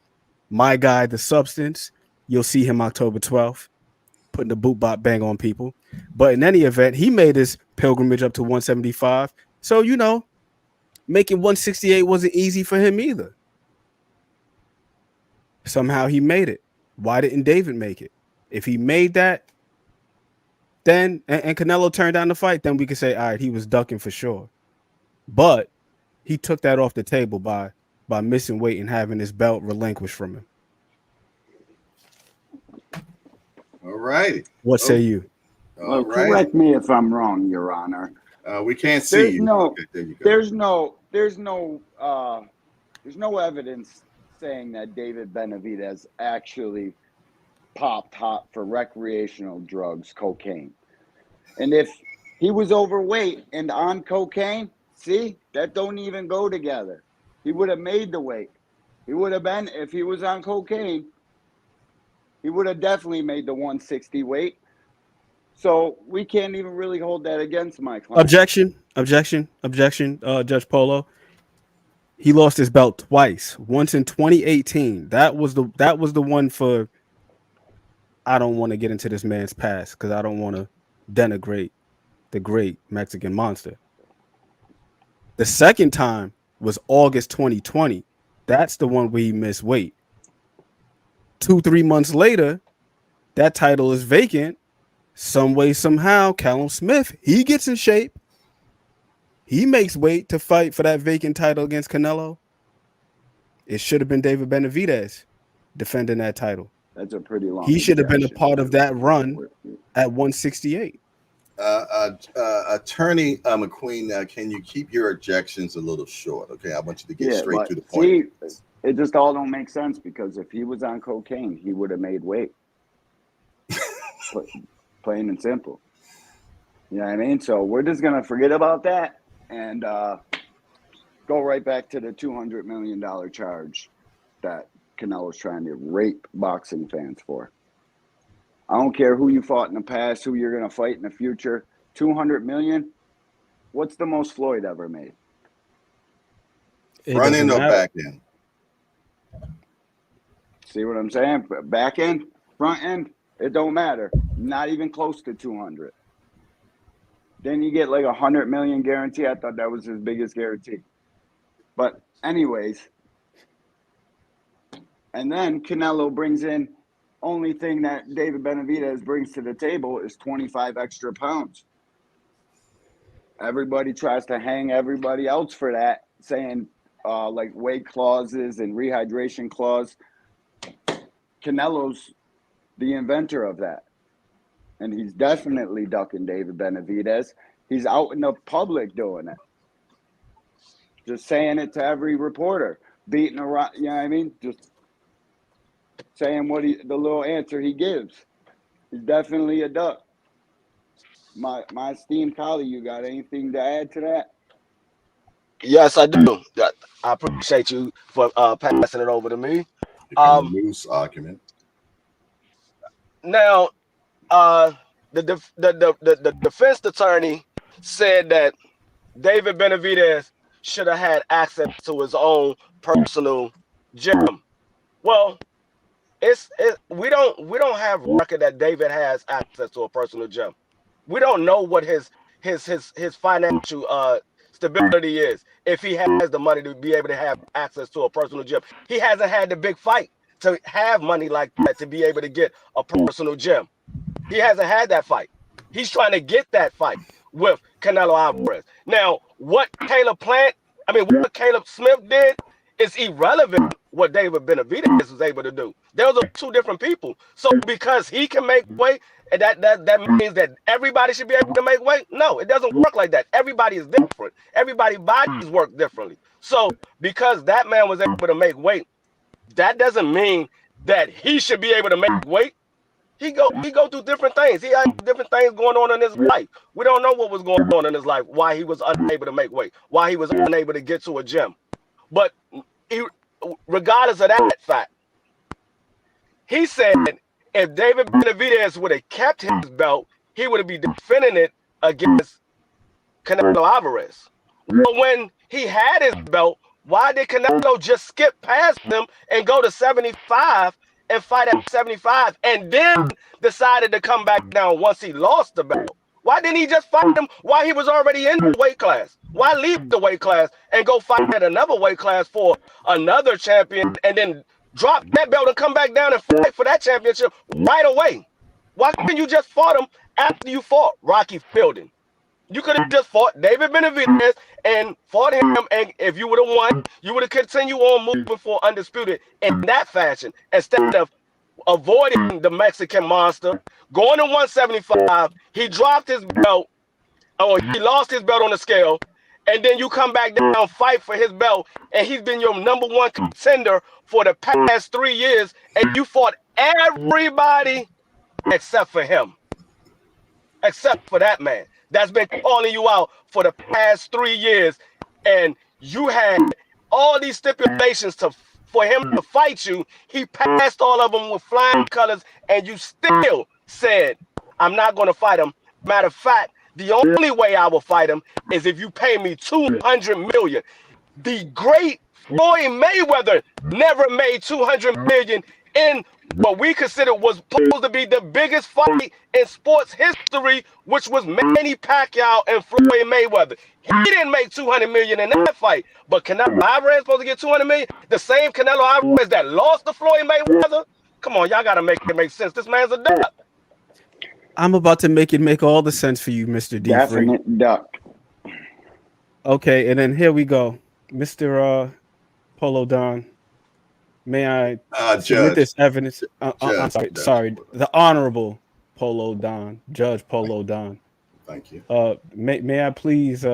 My guy, The Substance. You'll see him October 12th, putting the boot bop bang on people. But in any event, he made his pilgrimage up to 175. So, making 168 wasn't easy for him either. Somehow he made it. Why didn't David make it? If he made that, then and Canelo turned down the fight, then we could say, all right, he was ducking for sure. But he took that off the table by missing weight and having his belt relinquished from him.
All righty.
What say you?
Well, correct me if I'm wrong, Your Honor.
We can't see you.
Okay, there you go. There's no evidence saying that David Benavidez actually popped hot for recreational drugs, cocaine. And if he was overweight and on cocaine, see, that don't even go together. He would have made the weight. He would have been, if he was on cocaine, he would have definitely made the 160 weight. So we can't even really hold that against my client.
Objection, Judge Polo. He lost his belt twice. Once in 2018. That was the one for. I don't want to get into this man's past because I don't want to denigrate the great Mexican monster. The second time was August 2020. That's the one where he missed weight. 2-3 months later, that title is vacant. Some way, somehow, Callum Smith, he gets in shape. He makes weight to fight for that vacant title against Canelo. It should have been David Benavidez defending that title.
That's a pretty long.
He should have been a part of that run at 168.
Attorney McQueen, can you keep your objections a little short? Okay, I want you to get straight to the point.
See, it just all don't make sense, because if he was on cocaine, he would have made weight. Plain and simple. You know what I mean? So we're just gonna forget about that and go right back to the $200 million charge that Canelo's trying to rape boxing fans for. I don't care who you fought in the past, who you're gonna fight in the future. $200 million. What's the most Floyd ever made?
Front end or back end?
See what I'm saying? Back end, front end, it don't matter. Not even close to 200. Then you get like $100 million guarantee. I thought that was his biggest guarantee. But anyways, and then Canelo brings in, only thing that David Benavidez brings to the table is 25 extra pounds. Everybody tries to hang everybody else for that, saying like weight clauses and rehydration clause. Canelo's the inventor of that. And he's definitely ducking David Benavidez. He's out in the public doing it. Just saying it to every reporter. Beating around, you know what I mean? Just saying the little answer he gives. He's definitely a duck. My esteemed colleague, you got anything to add to that?
Yes, I do. I appreciate you for passing it over to me.
Loose argument.
Now, the defense attorney said that David Benavidez should have had access to his own personal gym. Well, we don't have record that David has access to a personal gym. We don't know what his financial stability is, if he has the money to be able to have access to a personal gym. He hasn't had the big fight to have money like that to be able to get a personal gym. He hasn't had that fight. He's trying to get that fight with Canelo Alvarez. Now, what Caleb Smith did is irrelevant. What David Benavidez was able to do. Those are two different people. So because he can make weight, that means that everybody should be able to make weight? No, it doesn't work like that. Everybody is different. Everybody's bodies work differently. So because that man was able to make weight, that doesn't mean that he should be able to make weight. He go through different things. He had different things going on in his life. We don't know what was going on in his life, why he was unable to make weight, why he was unable to get to a gym. But regardless of that fact, he said if David Benavidez would have kept his belt, he would have been defending it against Canelo Alvarez. But when he had his belt, why did Canelo just skip past him and go to 75 and fight at 75 and then decided to come back down once he lost the belt? Why didn't he just fight him while he was already in the weight class? Why leave the weight class and go fight at another weight class for another champion and then drop that belt and come back down and fight for that championship right away? Why couldn't you just fought him after you fought Rocky Fielding? You could have just fought David Benavidez and fought him, and if you would have won, you would have continued on moving for undisputed in that fashion instead of avoiding the Mexican monster, going to 175. He dropped his belt, or he lost his belt on the scale, and then you come back down, fight for his belt, and he's been your #1 contender for the past 3 years, and you fought everybody except for him, except for that man that's been calling you out for the past 3 years, and you had all these stipulations for him to fight you. He passed all of them with flying colors, and you still said, I'm not going to fight him. Matter of fact, the only way I will fight him is if you pay me $200 million. The great Floyd Mayweather never made $200 million in what we consider was supposed to be the biggest fight in sports history, which was Manny Pacquiao and Floyd Mayweather. He didn't make $200 million in that fight, but Canelo Alvarez supposed to get $200 million. The same Canelo Alvarez that lost to Floyd Mayweather Come on, y'all gotta make it make sense. This man's a duck.
I'm about to make it make all the sense for you, Mr. D. Free.
Definite duck.
Okay, and then here we go, Mr. Polo Don. May I submit
Judge.
this evidence? I'm
Judge,
sorry,
Judge.
sorry, the Honorable Polo Don, Judge Polo Don.
Thank you.
May I please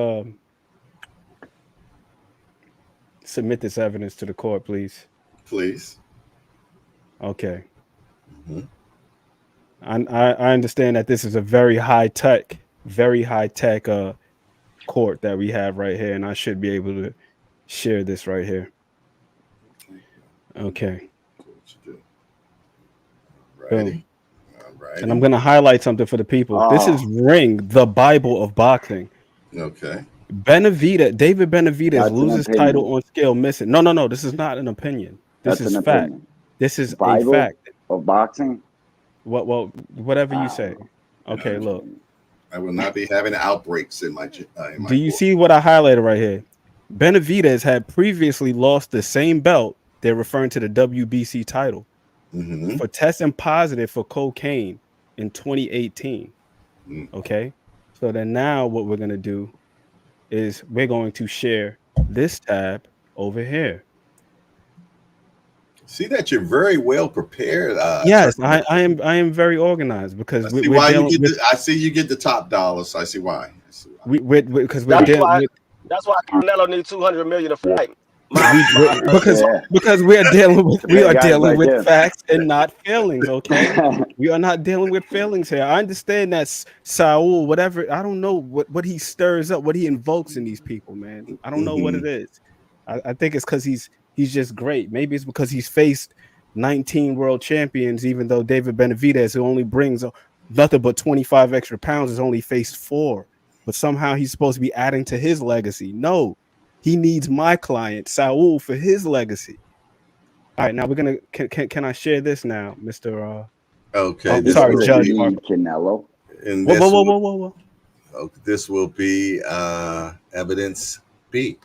submit this evidence to the court, please?
Please.
Okay.
Mm-hmm.
I understand that this is a very high tech court that we have right here, and I should be able to share this right here. Okay.
Righty.
And I'm gonna highlight something for the people. This is Ring, the Bible of boxing.
Okay.
David Benavidez
That's
loses title on scale missing. No. This is not an opinion. This is fact.
Opinion.
This is
Bible
a fact
of boxing.
Well, whatever you say. Okay, look.
I will not be having outbreaks in my.
Do you see what I highlighted right here? Benavidez had previously lost the same belt. They're referring to the WBC title for testing positive for cocaine in 2018. Okay, so then now what we're gonna do is we're going to share this tab over here.
See that you're very well prepared.
Yes, I am very organized because
I see you get the top dollars. I see why.
Because we're dealing with.
That's why Canelo needs $200 million to fight.
Because we are dealing with facts and not feelings. Okay, we are not dealing with feelings here. I understand that Saul, whatever, I don't know what he stirs up, what he invokes in these people, man. I don't know what it is. I think it's because he's just great. Maybe it's because he's faced 19 world champions, even though David Benavidez, who only brings nothing but 25 extra pounds, has only faced 4. But somehow he's supposed to be adding to his legacy. No, he needs my client, Saul, for his legacy. All right, now we're going to, can I share this now, Mr.
Okay.
I'm sorry, Judge.
Canelo.
Whoa.
This will be evidence B.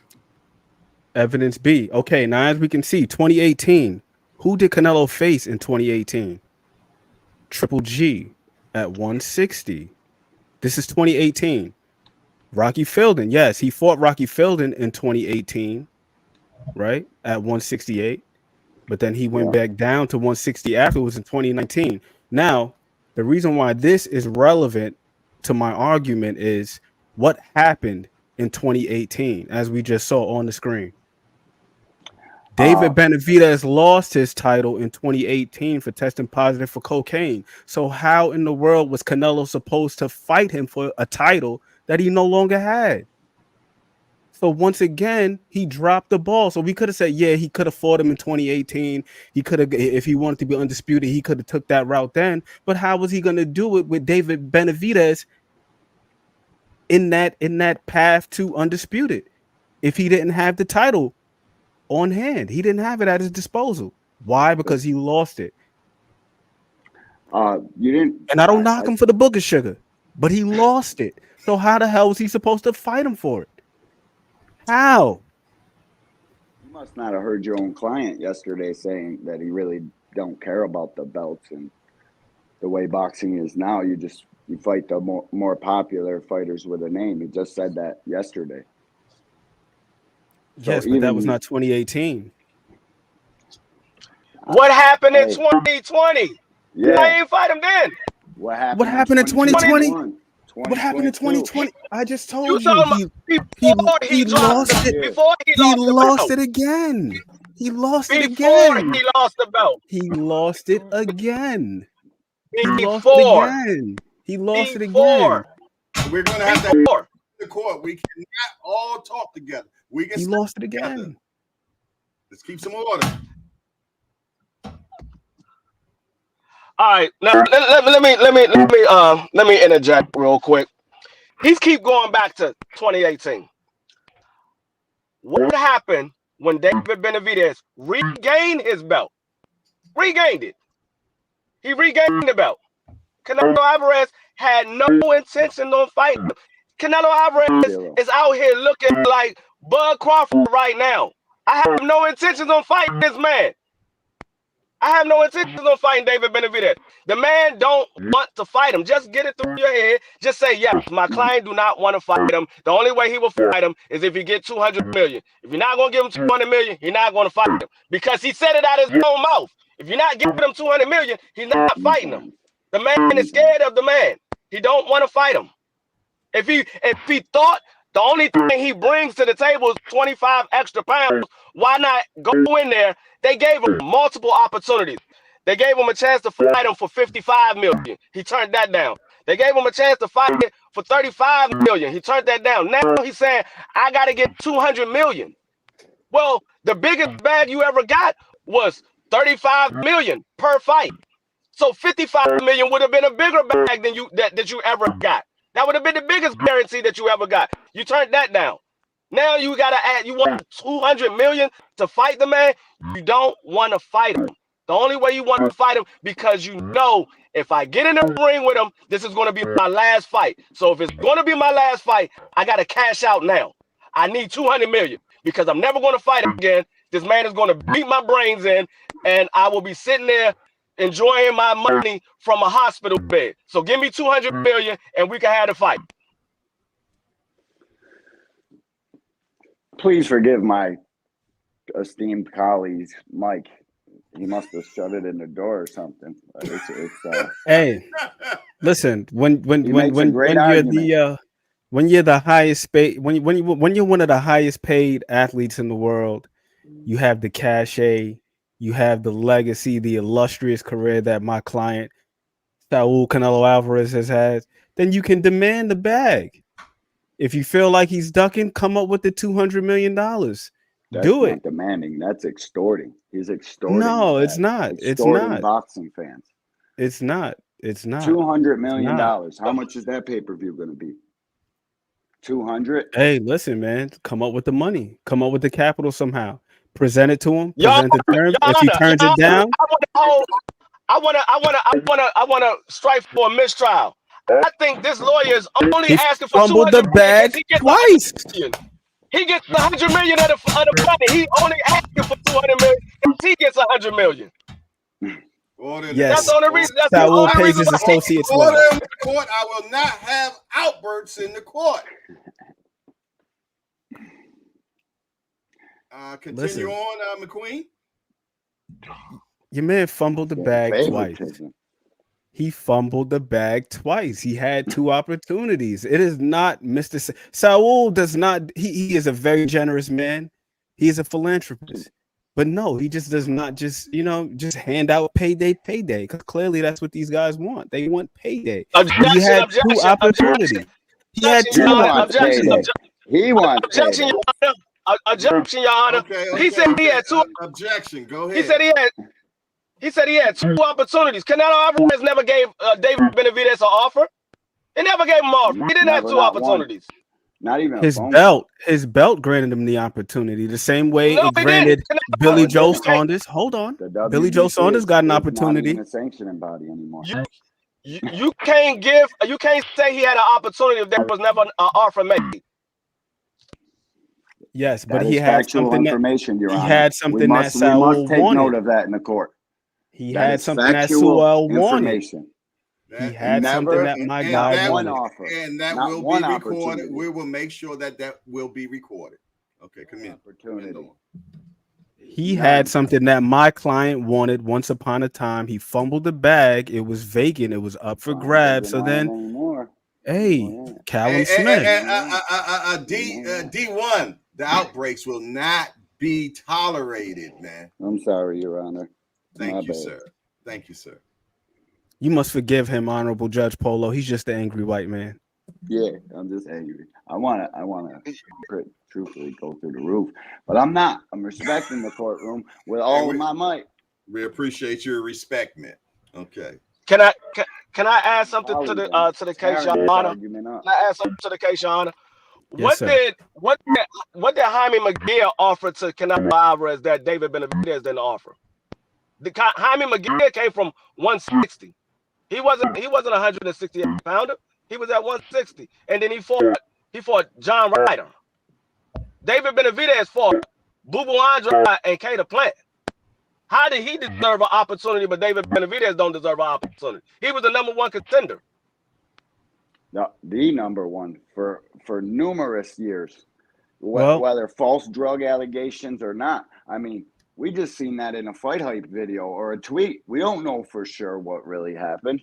Evidence B. Okay, now as we can see, 2018. Who did Canelo face in 2018? Triple G at 160. This is 2018. Rocky Fielding. Yes, he fought Rocky Fielding in 2018, right? At 168. But then he went back down to 160 afterwards in 2019. Now, the reason why this is relevant to my argument is what happened in 2018, as we just saw on the screen. David Benavidez lost his title in 2018 for testing positive for cocaine. So how in the world was Canelo supposed to fight him for a title that he no longer had? So once again, he dropped the ball. So we could have said, yeah, he could have fought him in 2018. He could have, if he wanted to be undisputed, he could have took that route then. But how was he going to do it with David Benavidez in that path to undisputed if he didn't have the title on hand? He didn't have it at his disposal. Why? Because he lost it.
You didn't,
and I don't knock him for the booger sugar, but he lost it. So how the hell was he supposed to fight him for it? How?
You must not have heard your own client yesterday saying that he really don't care about the belts and the way boxing is now. You fight the more popular fighters with a name. He just said that yesterday.
Yes, but that was not 2018.
What happened in 2020?
Yeah,
I ain't fight him then.
What happened?
What happened in 2020? What happened in 2020? I just told you. He lost it.
Before he
lost it again. He lost it again.
Before he lost the belt.
He lost it again. He lost it again.
We're gonna have that in the court. We cannot all talk together.
He lost it again.
Let's keep some order.
All right, now let me interject real quick. He's keep going back to 2018. What happened when David Benavidez regained his belt? Regained it. He regained the belt. Canelo Alvarez had no intention on fighting. Canelo Alvarez is out here looking like Bud Crawford right now. I have no intentions on fighting this man. I have no intentions of fighting David Benavidez. The man don't want to fight him. Just get it through your head. Just say, yes, my client do not want to fight him. The only way he will fight him is if he get 200 million. If you're not going to give him 200 million, you're not going to fight him. Because he said it out of his own mouth. If you're not giving him 200 million, he's not fighting him. The man is scared of the man. He don't want to fight him. If he thought the only thing he brings to the table is 25 extra pounds, why not go in there? They gave him multiple opportunities. They gave him a chance to fight him for 55 million. He turned that down. They gave him a chance to fight him for 35 million. He turned that down. Now he's saying, I got to get 200 million. Well, the biggest bag you ever got was 35 million per fight. So 55 million would have been a bigger bag than that you ever got. That would have been the biggest guarantee that you ever got. You turned that down. Now you got to add, you want 200 million to fight the man? You don't want to fight him. The only way you want to fight him, because you know, if I get in the ring with him, this is going to be my last fight. So if it's going to be my last fight, I got to cash out now. I need 200 million because I'm never going to fight again. This man is going to beat my brains in, and I will be sitting there enjoying my money from a hospital bed. So give me 200 million and we can have the fight.
Please forgive my esteemed colleague, Mike. He must have shut it in the door or something.
Hey, listen, when you're the highest paid, when you're one of the highest paid athletes in the world, you have the cachet, you have the legacy, the illustrious career that my client, Saul Canelo Alvarez, has had, then you can demand the bag. If you feel like he's ducking, come up with the $200 million. Do it.
Demanding. That's extorting. He's extorting.
No, it's not. It's not.
Boxing fans.
It's not. It's not.
$200 million. How much is that pay-per-view going to be? 200.
Hey, listen, man. Come up with the money. Come up with the capital somehow. Present it to him. Present the terms. If he turns it down,
I want to strike for a mistrial. I think this lawyer is only asking for 200
the bag twice.
He gets 100 million of the money. He only asking for 200 million. He gets 100 million.
Yes,
that's the only reason. That's
that will pay his associates.
Order in the court. I will not have outbursts in the court. Continue on, McQueen.
Your man fumbled the bag twice. He fumbled the bag twice. He had two opportunities. It is not Mr. Saul does not. He is a very generous man. He is a philanthropist. But no, he just does not just hand out payday. Because clearly that's what these guys want. They want payday. He had two opportunities. He had two opportunities.
He wants
objection, Your Honor.
Okay,
he said he had two.
Objection. Go ahead.
He said he had two opportunities. Canelo Alvarez never gave David Benavidez an offer. He never gave him an offer. He didn't have two opportunities.
Not even
his belt. His belt granted him the opportunity. The same way it granted Billy Joe Saunders. Hold on. Billy Joe Saunders got an opportunity.
Not even a sanctioning body anymore.
You can't say he had an opportunity if there was never an offer made.
Yes, but he had something
information.
He had something that Saul wanted.
We must take note of that in the court.
He had something that Saul wanted. He had something that my guy wanted.
And that will be recorded. We will make sure that will be recorded. Okay, come in.
He had something that my client wanted once upon a time. He fumbled the bag. It was vacant. It was up for grabs. So then, Callum Smith.
D1, the outbreaks will not be tolerated, man.
I'm sorry, Your Honor.
Thank you, sir. Thank you, sir.
You must forgive him, Honorable Judge Polo. He's just an angry white man.
Yeah, I'm just angry. I wanna truthfully go through the roof, but I'm not. I'm respecting the courtroom with all of my might.
We appreciate your respect, man. Okay.
Can I add something to the case, Your Honor? Can I add something to the case, Your Honor?
Yes,
what did Jaime McGill offer to Canelo Alvarez that David Benavidez didn't offer? Jaime McGill came from 160. He wasn't 168 pounder. He was at 160, and then he fought John Ryder. David Benavidez fought Boo Boo Andrade and Kata Plant. How did he deserve an opportunity, but David Benavidez don't deserve an opportunity? He was the #1 contender.
The number one for numerous years,
Well,
whether false drug allegations or not. I mean, we just seen that in a Fight Hype video or a tweet. We don't know for sure what really happened.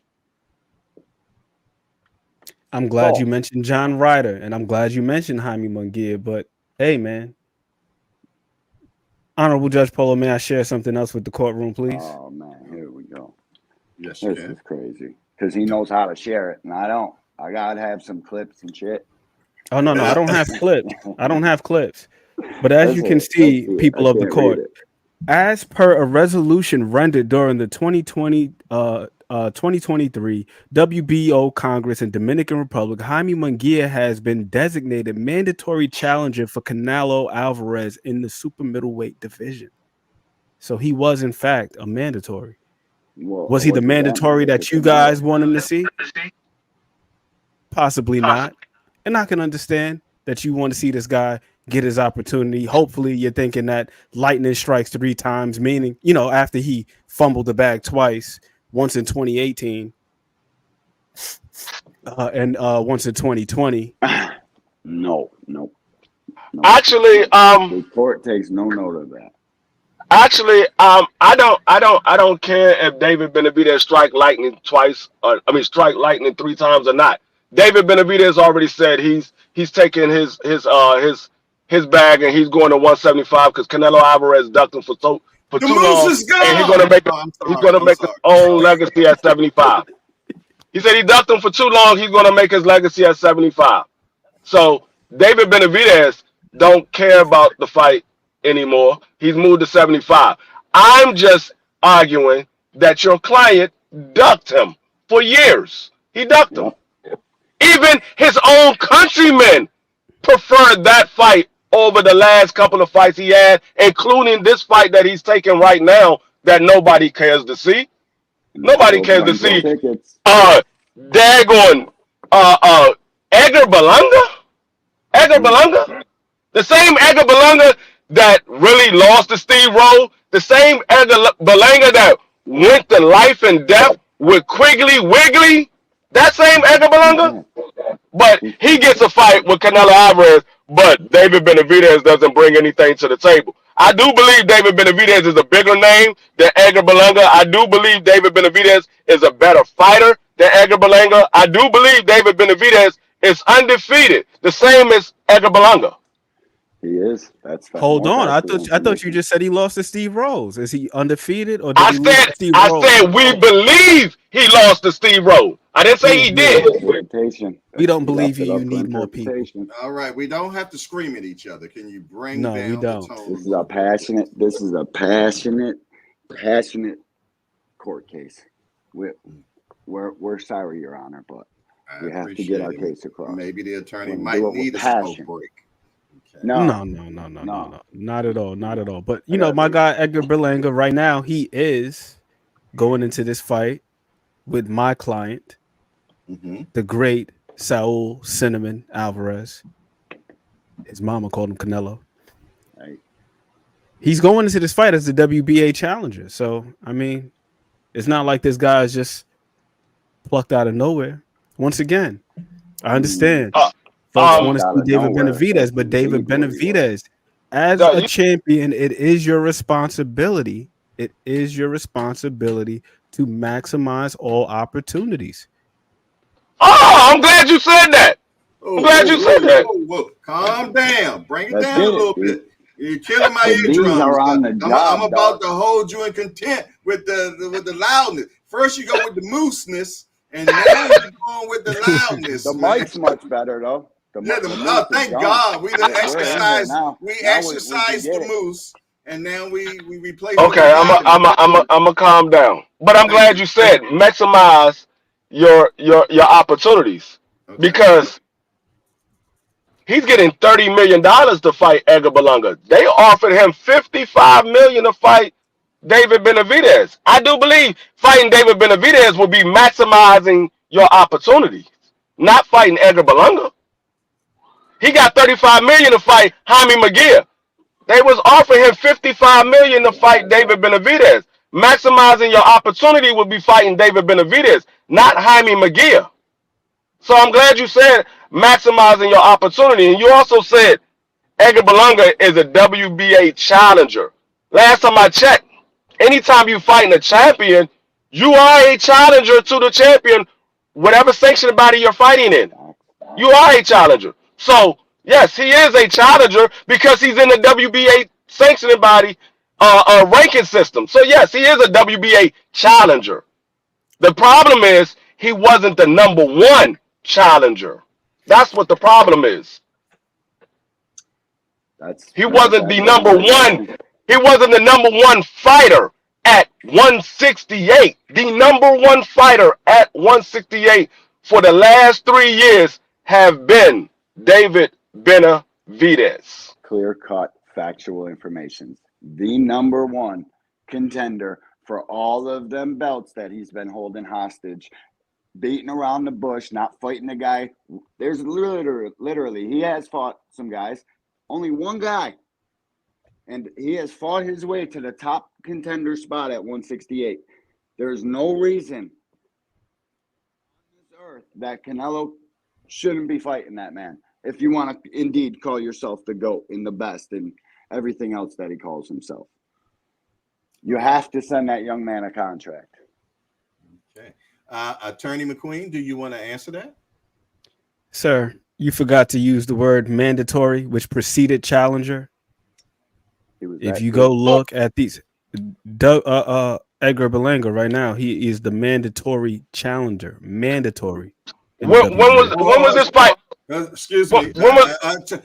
I'm glad you mentioned John Ryder, and I'm glad you mentioned Jaime Munguia. But hey, man, Honorable Judge Polo, may I share something else with the courtroom, please?
Oh man, here we go.
Yes,
This is crazy because he knows how to share it, and I don't. I gotta have some clips and shit.
Oh no, I don't have clips. I don't have clips. But as you can see, people of the court, as per a resolution rendered during the 2023 WBO Congress in Dominican Republic, Jaime Munguia has been designated mandatory challenger for Canelo Alvarez in the super middleweight division. So he was, in fact, a mandatory. Was he the mandatory that you guys want him to see? Possibly not. And I can understand that you want to see this guy get his opportunity. Hopefully you're thinking that lightning strikes 3 times, meaning, you know, after he fumbled the bag twice, once in 2018 and once in 2020.
No.
Actually,
the court takes no note of that.
Actually, I don't care if David Benavidez strike lightning twice, strike lightning 3 times or not. David Benavidez already said he's taking his bag and he's going to 175 because Canelo Alvarez ducked him for too long, and he's going to make his own legacy at 75. He said he ducked him for too long. He's going to make his legacy at 75. So David Benavidez don't care about the fight anymore. He's moved to 75. I'm just arguing that your client ducked him for years. He ducked him. Even his own countrymen preferred that fight over the last couple of fights he had, including this fight that he's taking right now that nobody cares to see. Nobody cares to see. Daggone Edgar Berlanga? Edgar Berlanga? The same Edgar Berlanga that really lost to Steve Rowe, the same Edgar Berlanga that went to life and death with Quigley Wiggly, that same Edgar Berlanga, but he gets a fight with Canelo Alvarez, but David Benavidez doesn't bring anything to the table. I do believe David Benavidez is a bigger name than Edgar Berlanga. I do believe David Benavidez is a better fighter than Edgar Berlanga. I do believe David Benavidez is undefeated, the same as Edgar Berlanga.
He is.
Hold on. I thought you just said he lost to Steve Rose. Is he undefeated or did
I said we believe he lost to Steve Rose. I didn't say he did.
We don't believe you. You need more people.
All right, we don't have to scream at each other. Can you bring
down
we don't.
the
tone?
This is a passionate court case. We're sorry, Your Honor, but we have to get our case across.
Maybe the attorney might need a smoke break.
Okay. No, not at all. But you know, my guy Edgar Berlanga right now, he is going into this fight with my client, the great Saul Cinnamon Alvarez. His mama called him Canelo.
Right.
He's going into this fight as the WBA challenger. So I mean, it's not like this guy is just plucked out of nowhere. Once again, I understand. Folks want to see David Benavidez, but David Benavidez, as a champion, it is your responsibility. It is your responsibility to maximize all opportunities.
Oh, I'm glad you said that. I'm glad you said that.
Whoa. Calm down. Bring it down a little bit. You're killing my eardrums. I'm about to hold you in content with the loudness. First you go with the mooseness, and now you're going with the loudness.
The mic's much better though.
Thank God we exercised. We exercised the moose, and now we replace.
Okay, I'm a calm down. But I'm glad you said maximize your opportunities, because he's getting $30 million to fight Edgar Berlanga. They offered him $55 million to fight David Benavidez. I do believe fighting David Benavidez will be maximizing your opportunities, not fighting Edgar Berlanga. He got $35 million to fight Jaime Munguia. They was offering him $55 million to fight David Benavidez. Maximizing your opportunity would be fighting David Benavidez, not Jaime Munguia. So I'm glad you said maximizing your opportunity. And you also said Edgar Berlanga is a WBA challenger. Last time I checked, anytime you fighting a champion, you are a challenger to the champion, whatever sanctioned body you're fighting in. You are a challenger. So, yes, he is a challenger because he's in the WBA sanctioning body ranking system. So, yes, he is a WBA challenger. The problem is he wasn't the number one challenger. That's what the problem is. He wasn't the number one. He wasn't the number one fighter at 168. The number one fighter at 168 for the last 3 years have been David Benavidez.
Clear-cut factual information. The number one contender for all of them belts that he's been holding hostage, beating around the bush, not fighting the guy. There's literally, he has fought some guys. Only one guy. And he has fought his way to the top contender spot at 168. There's no reason on this earth that Canelo shouldn't be fighting that man. If you want to indeed call yourself the GOAT and the best and everything else that he calls himself. You have to send that young man a contract.
Okay. Attorney McQueen, do you want to answer that?
Sir, you forgot to use the word mandatory, which preceded challenger. If you go look at these, Edgar Berlanga right now, he is the mandatory challenger. Mandatory.
When was this fight?
Excuse me.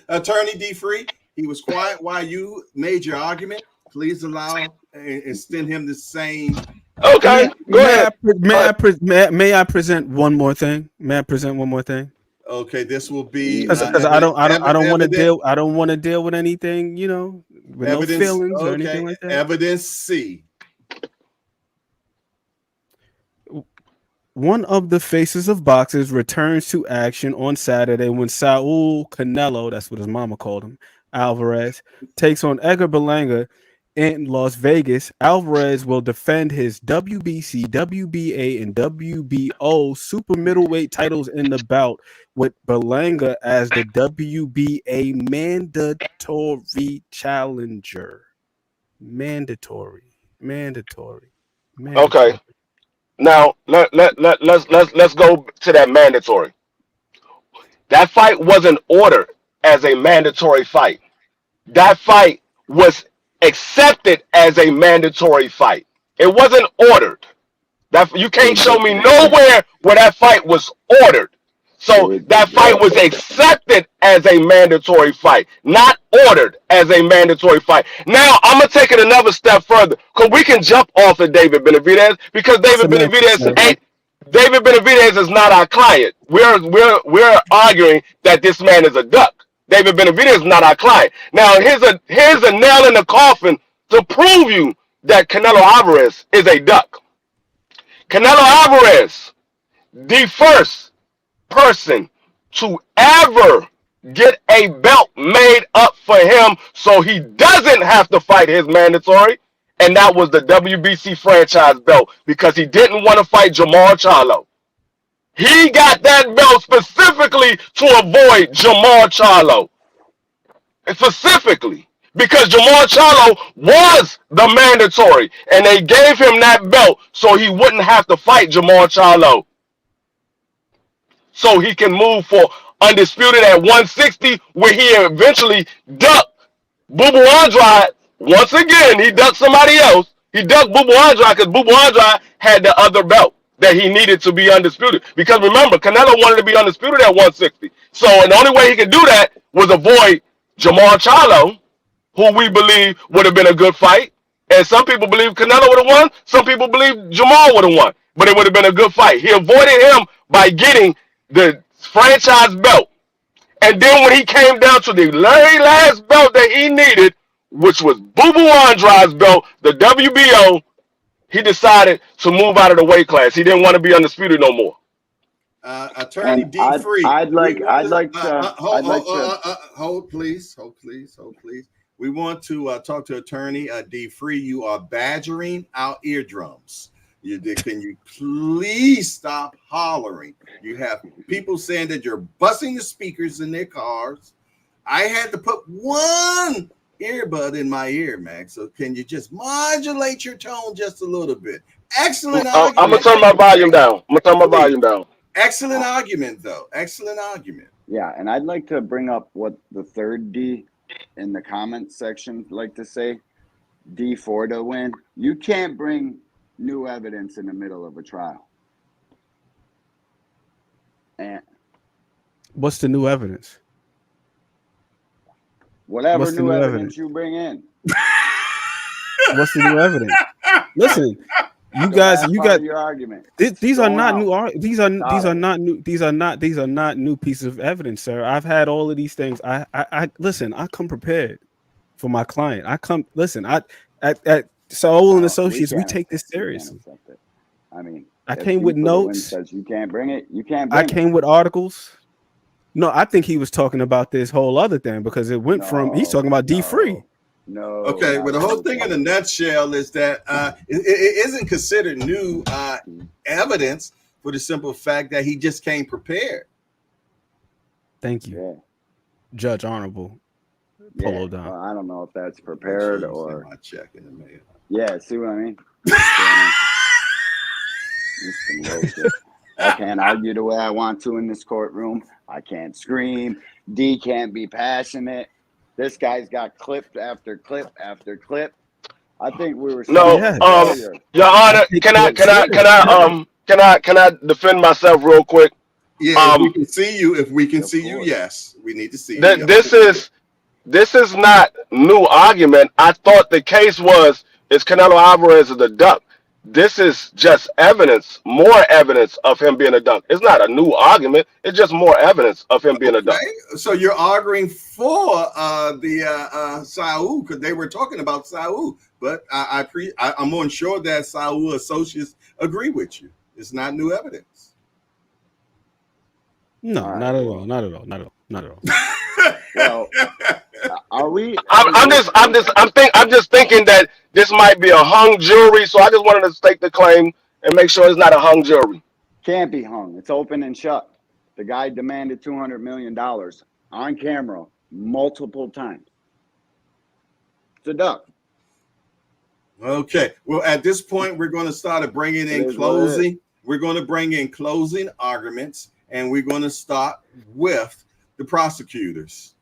Attorney D. Free, he was quiet while you made your argument. Please allow and extend him the same.
Okay, go ahead.
May I present one more thing? May I present one more thing?
Okay, this will be
because I don't want to deal. I don't want to deal with anything, you know, with evidence, no feelings or anything like that.
Evidence C.
One of the faces of boxers returns to action on Saturday when Saul Canelo, that's what his mama called him, Alvarez, takes on Edgar Berlanga in Las Vegas. Alvarez will defend his WBC, WBA, and WBO super middleweight titles in the bout, with Berlanga as the WBA mandatory challenger. Mandatory.
Okay. Now let's go to that mandatory. That fight wasn't ordered as a mandatory fight. That fight was accepted as a mandatory fight. It wasn't ordered. That you can't show me nowhere where that fight was ordered. So that fight was accepted as a mandatory fight, not ordered as a mandatory fight. Now I'm gonna take it another step further, because we can jump off of David Benavidez, because David Benavidez is not our client. We're arguing that this man is a duck. David Benavidez is not our client. Now here's a nail in the coffin to prove you that Canelo Alvarez is a duck. Canelo Alvarez, the first person to ever get a belt made up for him so he doesn't have to fight his mandatory, and that was the WBC franchise belt, because he didn't want to fight Jamal Charlo. He got that belt specifically to avoid Jamal Charlo. Specifically, because Jamal Charlo was the mandatory, and they gave him that belt so he wouldn't have to fight Jamal Charlo. So he can move for undisputed at 160, where he eventually ducked Bubu Andrade. Once again, he ducked somebody else. He ducked Bubu Andrade because Bubu Andrade had the other belt that he needed to be undisputed. Because remember, Canelo wanted to be undisputed at 160. So the only way he could do that was avoid Jamal Charlo, who we believe would have been a good fight. And some people believe Canelo would have won. Some people believe Jamal would have won. But it would have been a good fight. He avoided him by getting the franchise belt. And then when he came down to the very last belt that he needed, which was Bubu Andrade's belt, the WBO, he decided to move out of the weight class. He didn't want to be undisputed no more.
Attorney D. Free.
I'd like to
hold, please. We want to talk to attorney D. Free. You are badgering our eardrums. Can you please stop hollering? You have people saying that you're busting the speakers in their cars. I had to put one earbud in my ear, Max. So can you just modulate your tone just a little bit? Excellent argument.
I'm gonna turn my volume down.
Excellent argument, though. Excellent argument.
Yeah, and I'd like to bring up what the third D in the comments section like to say. D4 to win. You can't bring new evidence in the middle of a trial. And
what's the new evidence?
Whatever new evidence you bring in.
What's the new evidence? Listen, you got
your argument.
These are not new pieces of evidence, sir. I've had all of these things. I listen. I come prepared for my client. I come listen. At Saul and Associates, we take this seriously.
I mean,
I came with notes.
Says you can't bring it. You can't. Bring
I came with articles. No, I think he was talking about this whole other thing because it went from he's talking about D Free.
No.
Okay, well, the whole thing in a nutshell is that it isn't considered new evidence for the simple fact that he just came prepared.
Thank you,
yeah.
Judge Honorable. Polo down.
Well, I don't know if that's prepared or
my check in the mail.
Yeah, see what I mean? I can't argue the way I want to in this courtroom. I can't scream. D can't be passionate. This guy's got clip after clip after clip. I think we were
Your Honor, can I defend myself real quick?
Yeah, if we can see you. If we can see you, yes, we need to see you.
This is not new argument. I thought the case is Canelo Alvarez is a duck. This is just evidence, more evidence of him being a duck. It's not a new argument. It's just more evidence of him being a duck.
So you're arguing for the Saul because they were talking about Saul, but I'm unsure that Saul Associates agree with you. It's not new evidence.
No, not at all. Not at all. Not at all. Not at all.
Well, are we?
I'm just thinking that this might be a hung jury, so I just wanted to stake the claim and make sure it's not a hung jury.
Can't be hung. It's open and shut. The guy demanded $200 million on camera multiple times. It's a duck.
Okay. Well, at this point, we're going to start bringing in closing. We're going to bring in closing arguments, and we're going to start with the prosecutors.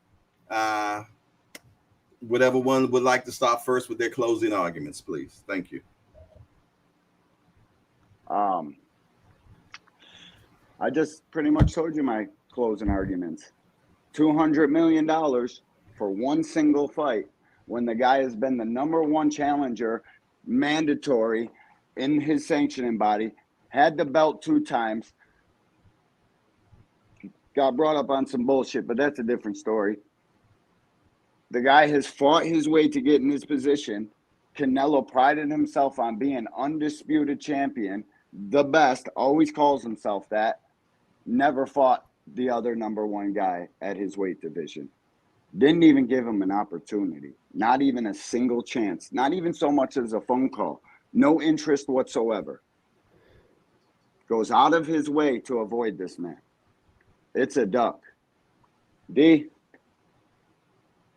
Whatever one would like to start first with their closing arguments, please. Thank you.
I just pretty much told you my closing arguments. $200 million for one single fight when the guy has been the #1 challenger, mandatory in his sanctioning body, had the belt 2 times, got brought up on some bullshit, but that's a different story. The guy has fought his way to get in this position. Canelo prided himself on being undisputed champion, the best, always calls himself that. Never fought the other #1 guy at his weight division. Didn't even give him an opportunity. Not even a single chance. Not even so much as a phone call. No interest whatsoever. Goes out of his way to avoid this man. It's a duck. D,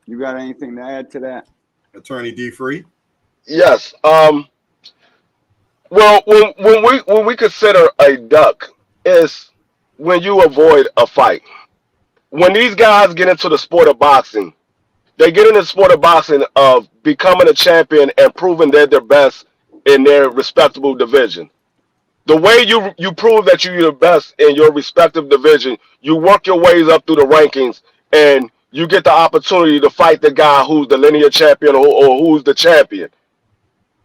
you got anything to add to that?
Attorney D. Free?
Yes. Well, when we consider a duck is when you avoid a fight. When these guys get into the sport of boxing, they get in the sport of boxing of becoming a champion and proving they're the best in their respectable division. The way you prove that you're the best in your respective division, you work your ways up through the rankings, and you get the opportunity to fight the guy who's the linear champion or who's the champion.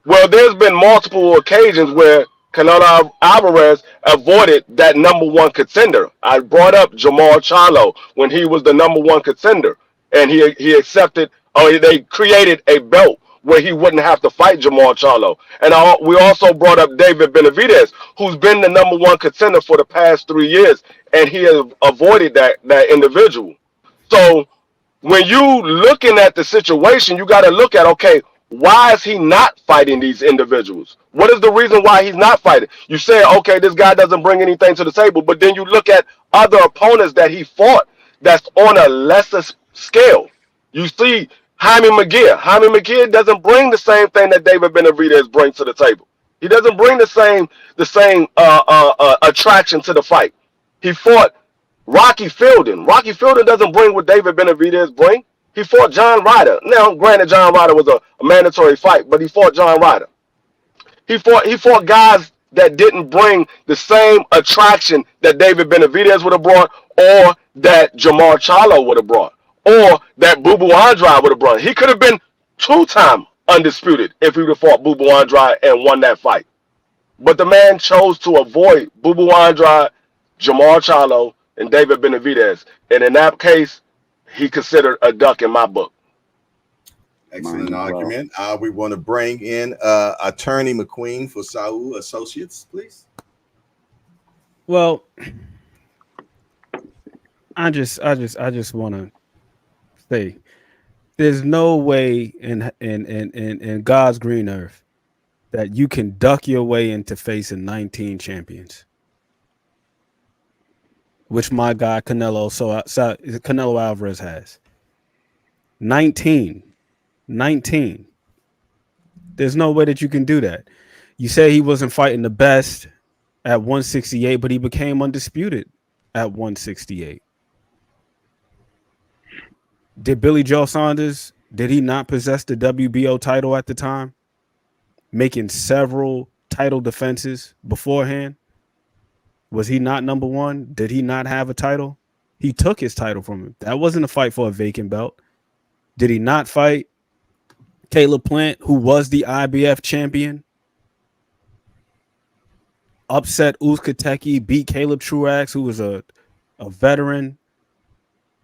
Well, there's been multiple occasions where Canelo Alvarez avoided that #1 contender. I brought up Jamal Charlo when he was the #1 contender, and he accepted, or they created a belt where he wouldn't have to fight Jamal Charlo. And we also brought up David Benavidez, who's been the #1 contender for the past 3 years, and he has avoided that individual. So when you looking at the situation, you got to look at, okay, why is he not fighting these individuals? What is the reason why he's not fighting? You say, okay, this guy doesn't bring anything to the table, but then you look at other opponents that he fought that's on a lesser scale. You see Jaime McGear. Jaime McGear doesn't bring the same thing that David Benavidez brings to the table. He doesn't bring the same attraction to the fight. He fought Rocky Fielding. Rocky Fielding doesn't bring what David Benavidez bring. He fought John Ryder. Now, granted, John Ryder was a mandatory fight, but he fought John Ryder. He fought guys that didn't bring the same attraction that David Benavidez would have brought, or that Jamar Charlo would have brought, or that Boo Boo Andrade would have brought. He could have been 2-time undisputed if he would have fought Boo Boo Andrade and won that fight. But the man chose to avoid Boo Boo Andrade, Jamar Charlo, and David Benavidez. And in that case, he considered a duck in my book.
Excellent argument. We want to bring in Attorney McQueen for Saul Associates, please.
Well, I just want to say, there's no way in God's green earth that you can duck your way into facing 19 champions, which my guy Canelo Alvarez has. 19. There's no way that you can do that. You say he wasn't fighting the best at 168, but he became undisputed at 168. Did Billy Joe Saunders, did he not possess the WBO title at the time, making several title defenses beforehand? Was he not number one? Did he not have a title? He took his title from him. That wasn't a fight for a vacant belt. Did he not fight Caleb Plant, who was the IBF champion? Upset Uzcategui, beat Caleb Truax, who was a veteran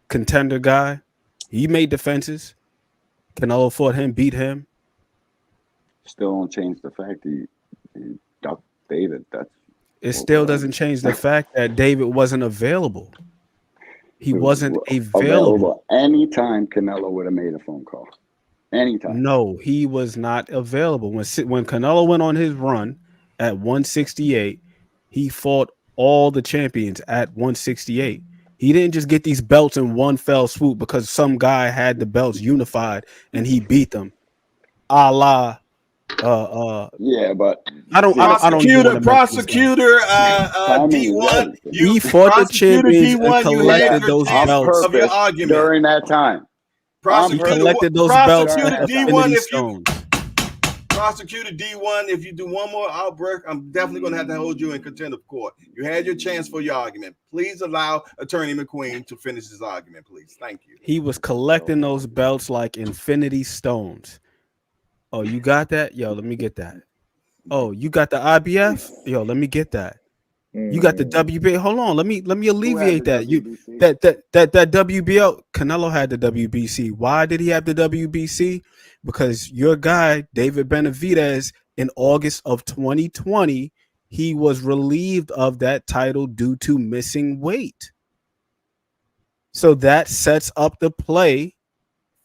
contender guy. He made defenses. Canelo fought him, beat him.
Still don't change the fact he ducked David.
It still doesn't change the fact that David wasn't available. He wasn't available.
Anytime Canelo would have made a phone call. Anytime.
No, he was not available. When Canelo went on his run at 168, he fought all the champions at 168. He didn't just get these belts in one fell swoop because some guy had the belts unified and he beat them. A la
yeah, but
I don't
prosecutor D1.
He fought the champions and collected those belts
of your argument
during that time.
He collected those belts.
Prosecutor D1, if you do one more outbreak, I'm definitely going to have to hold you in contempt of court. You had your chance for your argument. Please allow Attorney McQueen to finish his argument, please. Thank you.
He was collecting those belts like infinity stones. Oh, you got that? Yo, let me get that. Oh, you got the IBF? Yo, let me get that. You got the WBA. Hold on, let me alleviate that. That WBO. Canelo had the WBC. Why did he have the WBC? Because your guy David Benavidez in August of 2020, he was relieved of that title due to missing weight. So that sets up the play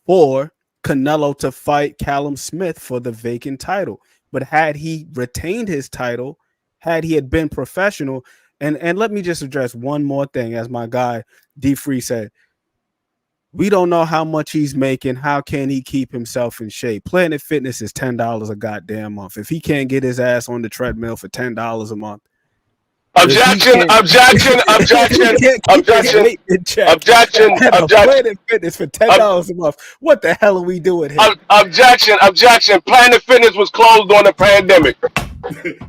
for Canelo to fight Callum Smith for the vacant title. But had he retained his title, had he had been professional, and let me just address one more thing, as my guy D Free said, we don't know how much he's making. How can he keep himself in shape? Planet Fitness is $10 a goddamn month. If he can't get his ass on the treadmill for $10 a month,
Objection!
Planet Fitness for $10 a month. What the hell are we doing here?
Objection! Planet Fitness was closed during the pandemic.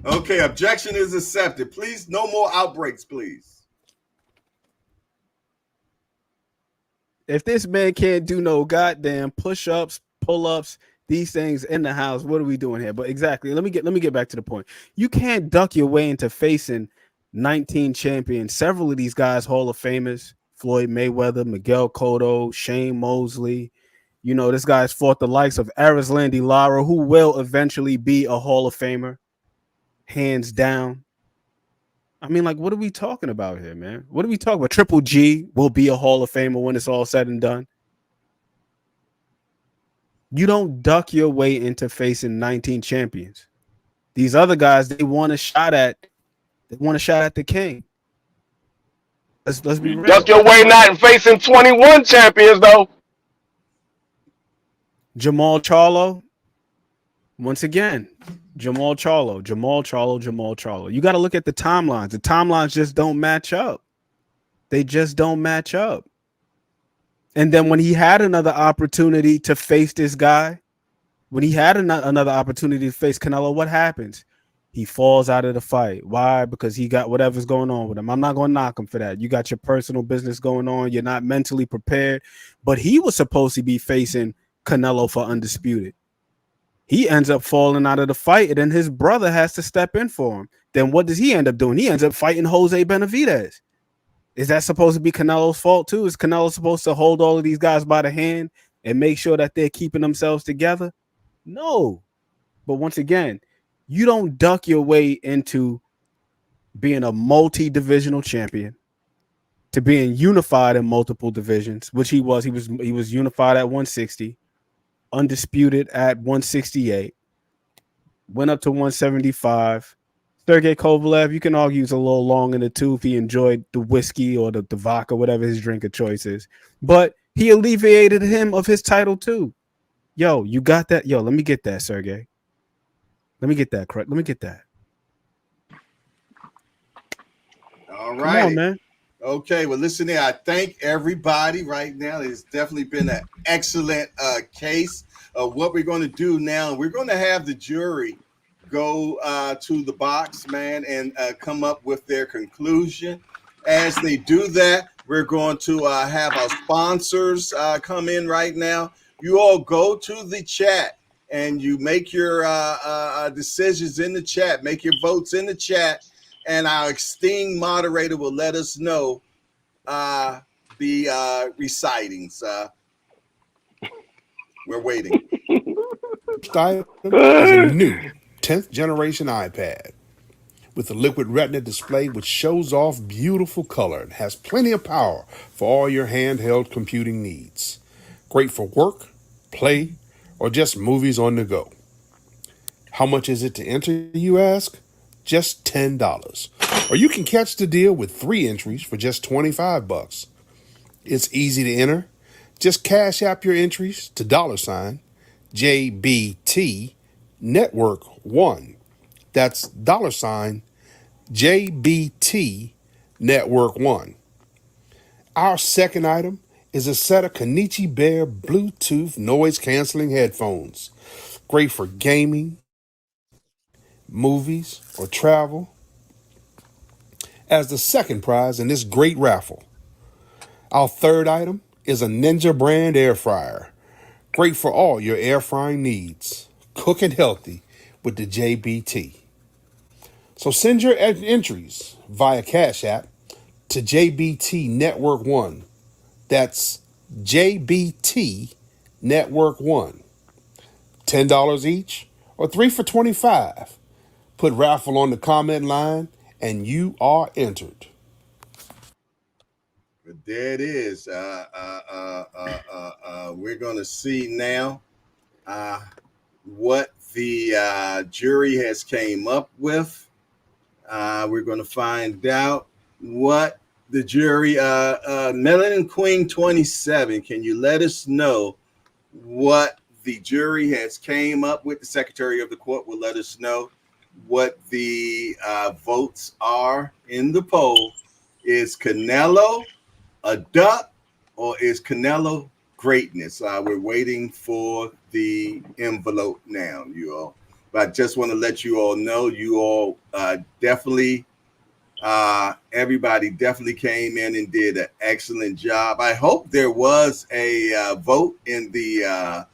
Okay, objection is accepted. Please, no more outbreaks, please.
If this man can't do no goddamn push-ups, pull-ups, these things in the house, what are we doing here? But exactly, let me get back to the point. You can't duck your way into facing 19 champions. Several of these guys, Hall of Famers: Floyd Mayweather, Miguel Cotto, Shane Mosley. You know, this guy's fought the likes of Arislandy Lara, who will eventually be a Hall of Famer, hands down. I mean, like, what are we talking about here, man? What are we talking about? Triple G will be a Hall of Famer when it's all said and done. You don't duck your way into facing 19 champions. These other guys, they want a shot at the king. Let's be real.
Duck your way not facing 21 champions though.
Jamal Charlo. Once again, Jamal Charlo. You got to look at the timelines. The timelines just don't match up. They just don't match up. And then when he had another opportunity to face this guy, when he had another opportunity to face Canelo, what happens? He falls out of the fight. Why? Because he got whatever's going on with him. I'm not going to knock him for that. You got your personal business going on. You're not mentally prepared. But he was supposed to be facing Canelo for undisputed. He ends up falling out of the fight, and then his brother has to step in for him. Then what does he end up doing? He ends up fighting Jose Benavidez. Is that supposed to be Canelo's fault too? Is Canelo supposed to hold all of these guys by the hand and make sure that they're keeping themselves together? No. But once again, you don't duck your way into being a multi-divisional champion, to being unified in multiple divisions, which he was. He was unified at 160, undisputed at 168, went up to 175. Sergey Kovalev, you can argue he's a little long in the tooth. He enjoyed the whiskey or the vodka, whatever his drink of choice is. But he alleviated him of his title too. Yo, you got that? Yo, let me get that, Sergey. Let me get that, correct? Let me get that.
All right.
Come on, man.
Okay, well, listen here. I thank everybody right now. It's definitely been an excellent case of what we're going to do now. We're going to have the jury go to the box, man, and come up with their conclusion. As they do that, we're going to have our sponsors come in right now. You all go to the chat and you make your decisions in the chat, make your votes in the chat, and our esteemed moderator will let us know the recitings. We're waiting.
First item is a new 10th generation iPad with a liquid retina display which shows off beautiful color and has plenty of power for all your handheld computing needs. Great for work, play, or just movies on the go. How much is it to enter, you ask? Just $10. Or you can catch the deal with 3 entries for just $25. It's easy to enter. Just cash app your entries to $JBT Network 1. That's $JBT Network 1. Our second item is a set of Kenichi Bear Bluetooth noise canceling headphones. Great for gaming, movies, or travel. As the second prize in this great raffle, our third item is a Ninja brand air fryer. Great for all your air frying needs. Cooking healthy with the JBT. So send your entries via Cash App to JBT Network 1. That's JBT Network 1. $10 each or 3 for $25. Put raffle on the comment line and you are entered.
But there it is. We're going to see now what the jury has came up with. We're going to find out what the jury, Melanin Queen 27, can you let us know what the jury has came up with? The Secretary of the Court will let us know what the votes are in the poll. Is Canelo a duck or is Canelo greatness? We're waiting for the envelope now, you all. But I just want to let you all know, you all definitely, everybody definitely came in and did an excellent job. I hope there was a vote in the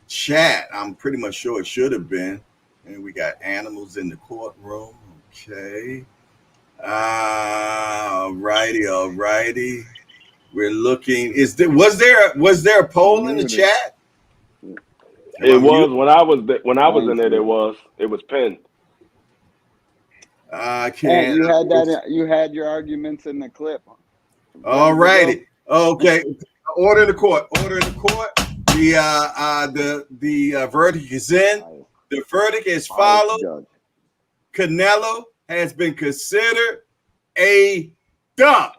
chat. I'm pretty much sure it should have been. And we got animals in the courtroom. Okay. All righty. We're looking. Was there a poll in the chat?
It was when I was in there. It was pinned.
Can't.
You had that. You had your arguments in the clip.
All righty. Okay. Order in the court. The verdict is in. The verdict is followed. Canelo has been considered a duck.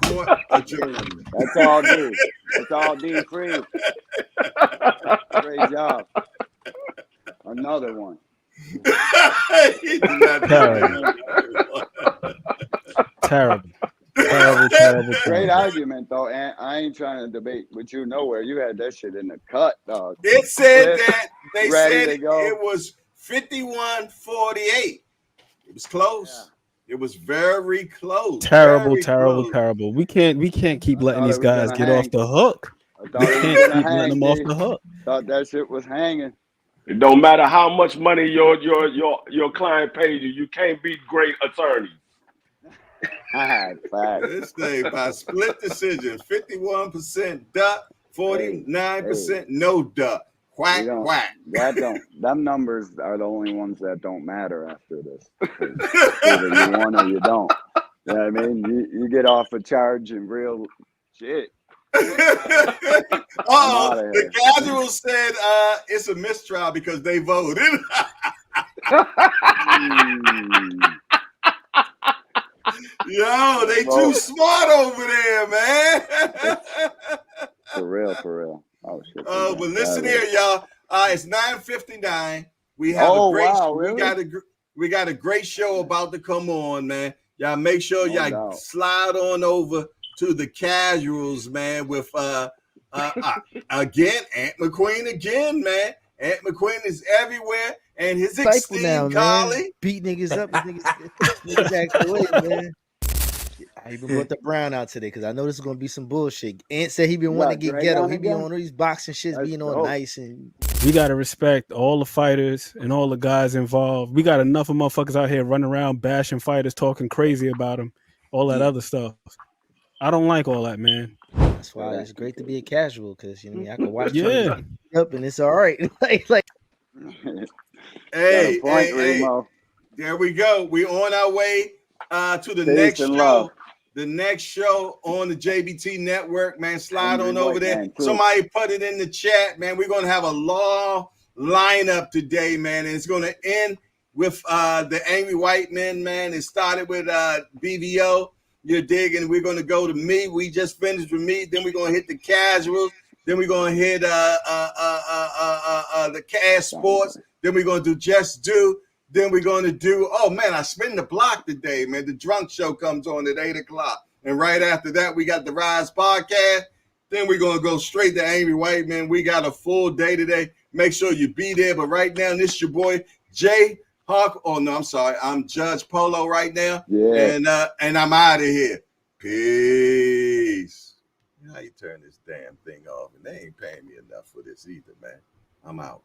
Court adjourned.
That's all D. That's all D free. Great job. Another one.
Terrible.
Great argument though, and I ain't trying to debate with you nowhere. You had that shit in the cut, dog.
It said that they said it was 51-48. It was close. Yeah. It was very close.
Terrible. We can't keep letting these guys get off the hook. We can't keep letting them off the hook.
Thought that shit was hanging.
It don't matter how much money your client paid you, you can't beat great attorneys.
This thing by split decision, 51% duck, 49% no duck. Quack.
Them numbers are the only ones that don't matter after this. Either you won or you don't. You know what I mean? You get off a charge in real shit.
The casual said it's a mistrial because they voted. Yo, they too smart over there, man.
For real. Oh shit.
But listen here, y'all. It's 9:59. We have a great we got a great show about to come on, man. Y'all make sure y'all slide on over to the casuals, man, with again, Ant McQueen again, man. Ant McQueen is everywhere, and his esteemed colleague
beat niggas up. Niggas act away, man. I even brought the Brown out today because I know this is gonna be some bullshit. Ant said he been wanting to get ghetto. He be on all these boxing shits, being all nice, and
we gotta respect all the fighters and all the guys involved. We got enough of motherfuckers out here running around bashing fighters, talking crazy about them, all that other stuff. I don't like all that, man.
That's why it's great to be a casual, because you know I can watch up and it's all right. like
hey, there we go. We on our way to the next show. Love. The next show on the JBT network, man. Slide on over there. Somebody put it in the chat, man. We're gonna have a long lineup today, man, and it's gonna end with the Angry White Men, man. It started with BVO. You're digging. We're gonna go to me. We just finished with me. Then we're gonna hit the casuals. Then we're gonna hit the cash sports. Then we're gonna do Just Do. Then we're going to do, oh, man, I spin the block today, man. The Drunk Show comes on at 8 o'clock. And right after that, we got the Rise Podcast. Then we're going to go straight to Angry White Man. We got a full day today. Make sure you be there. But right now, this is your boy, Jay Hawk. Oh, no, I'm sorry. I'm Judge Polo right now. Yeah. And I'm out of here. Peace. How you turn this damn thing off? And they ain't paying me enough for this either, man. I'm out.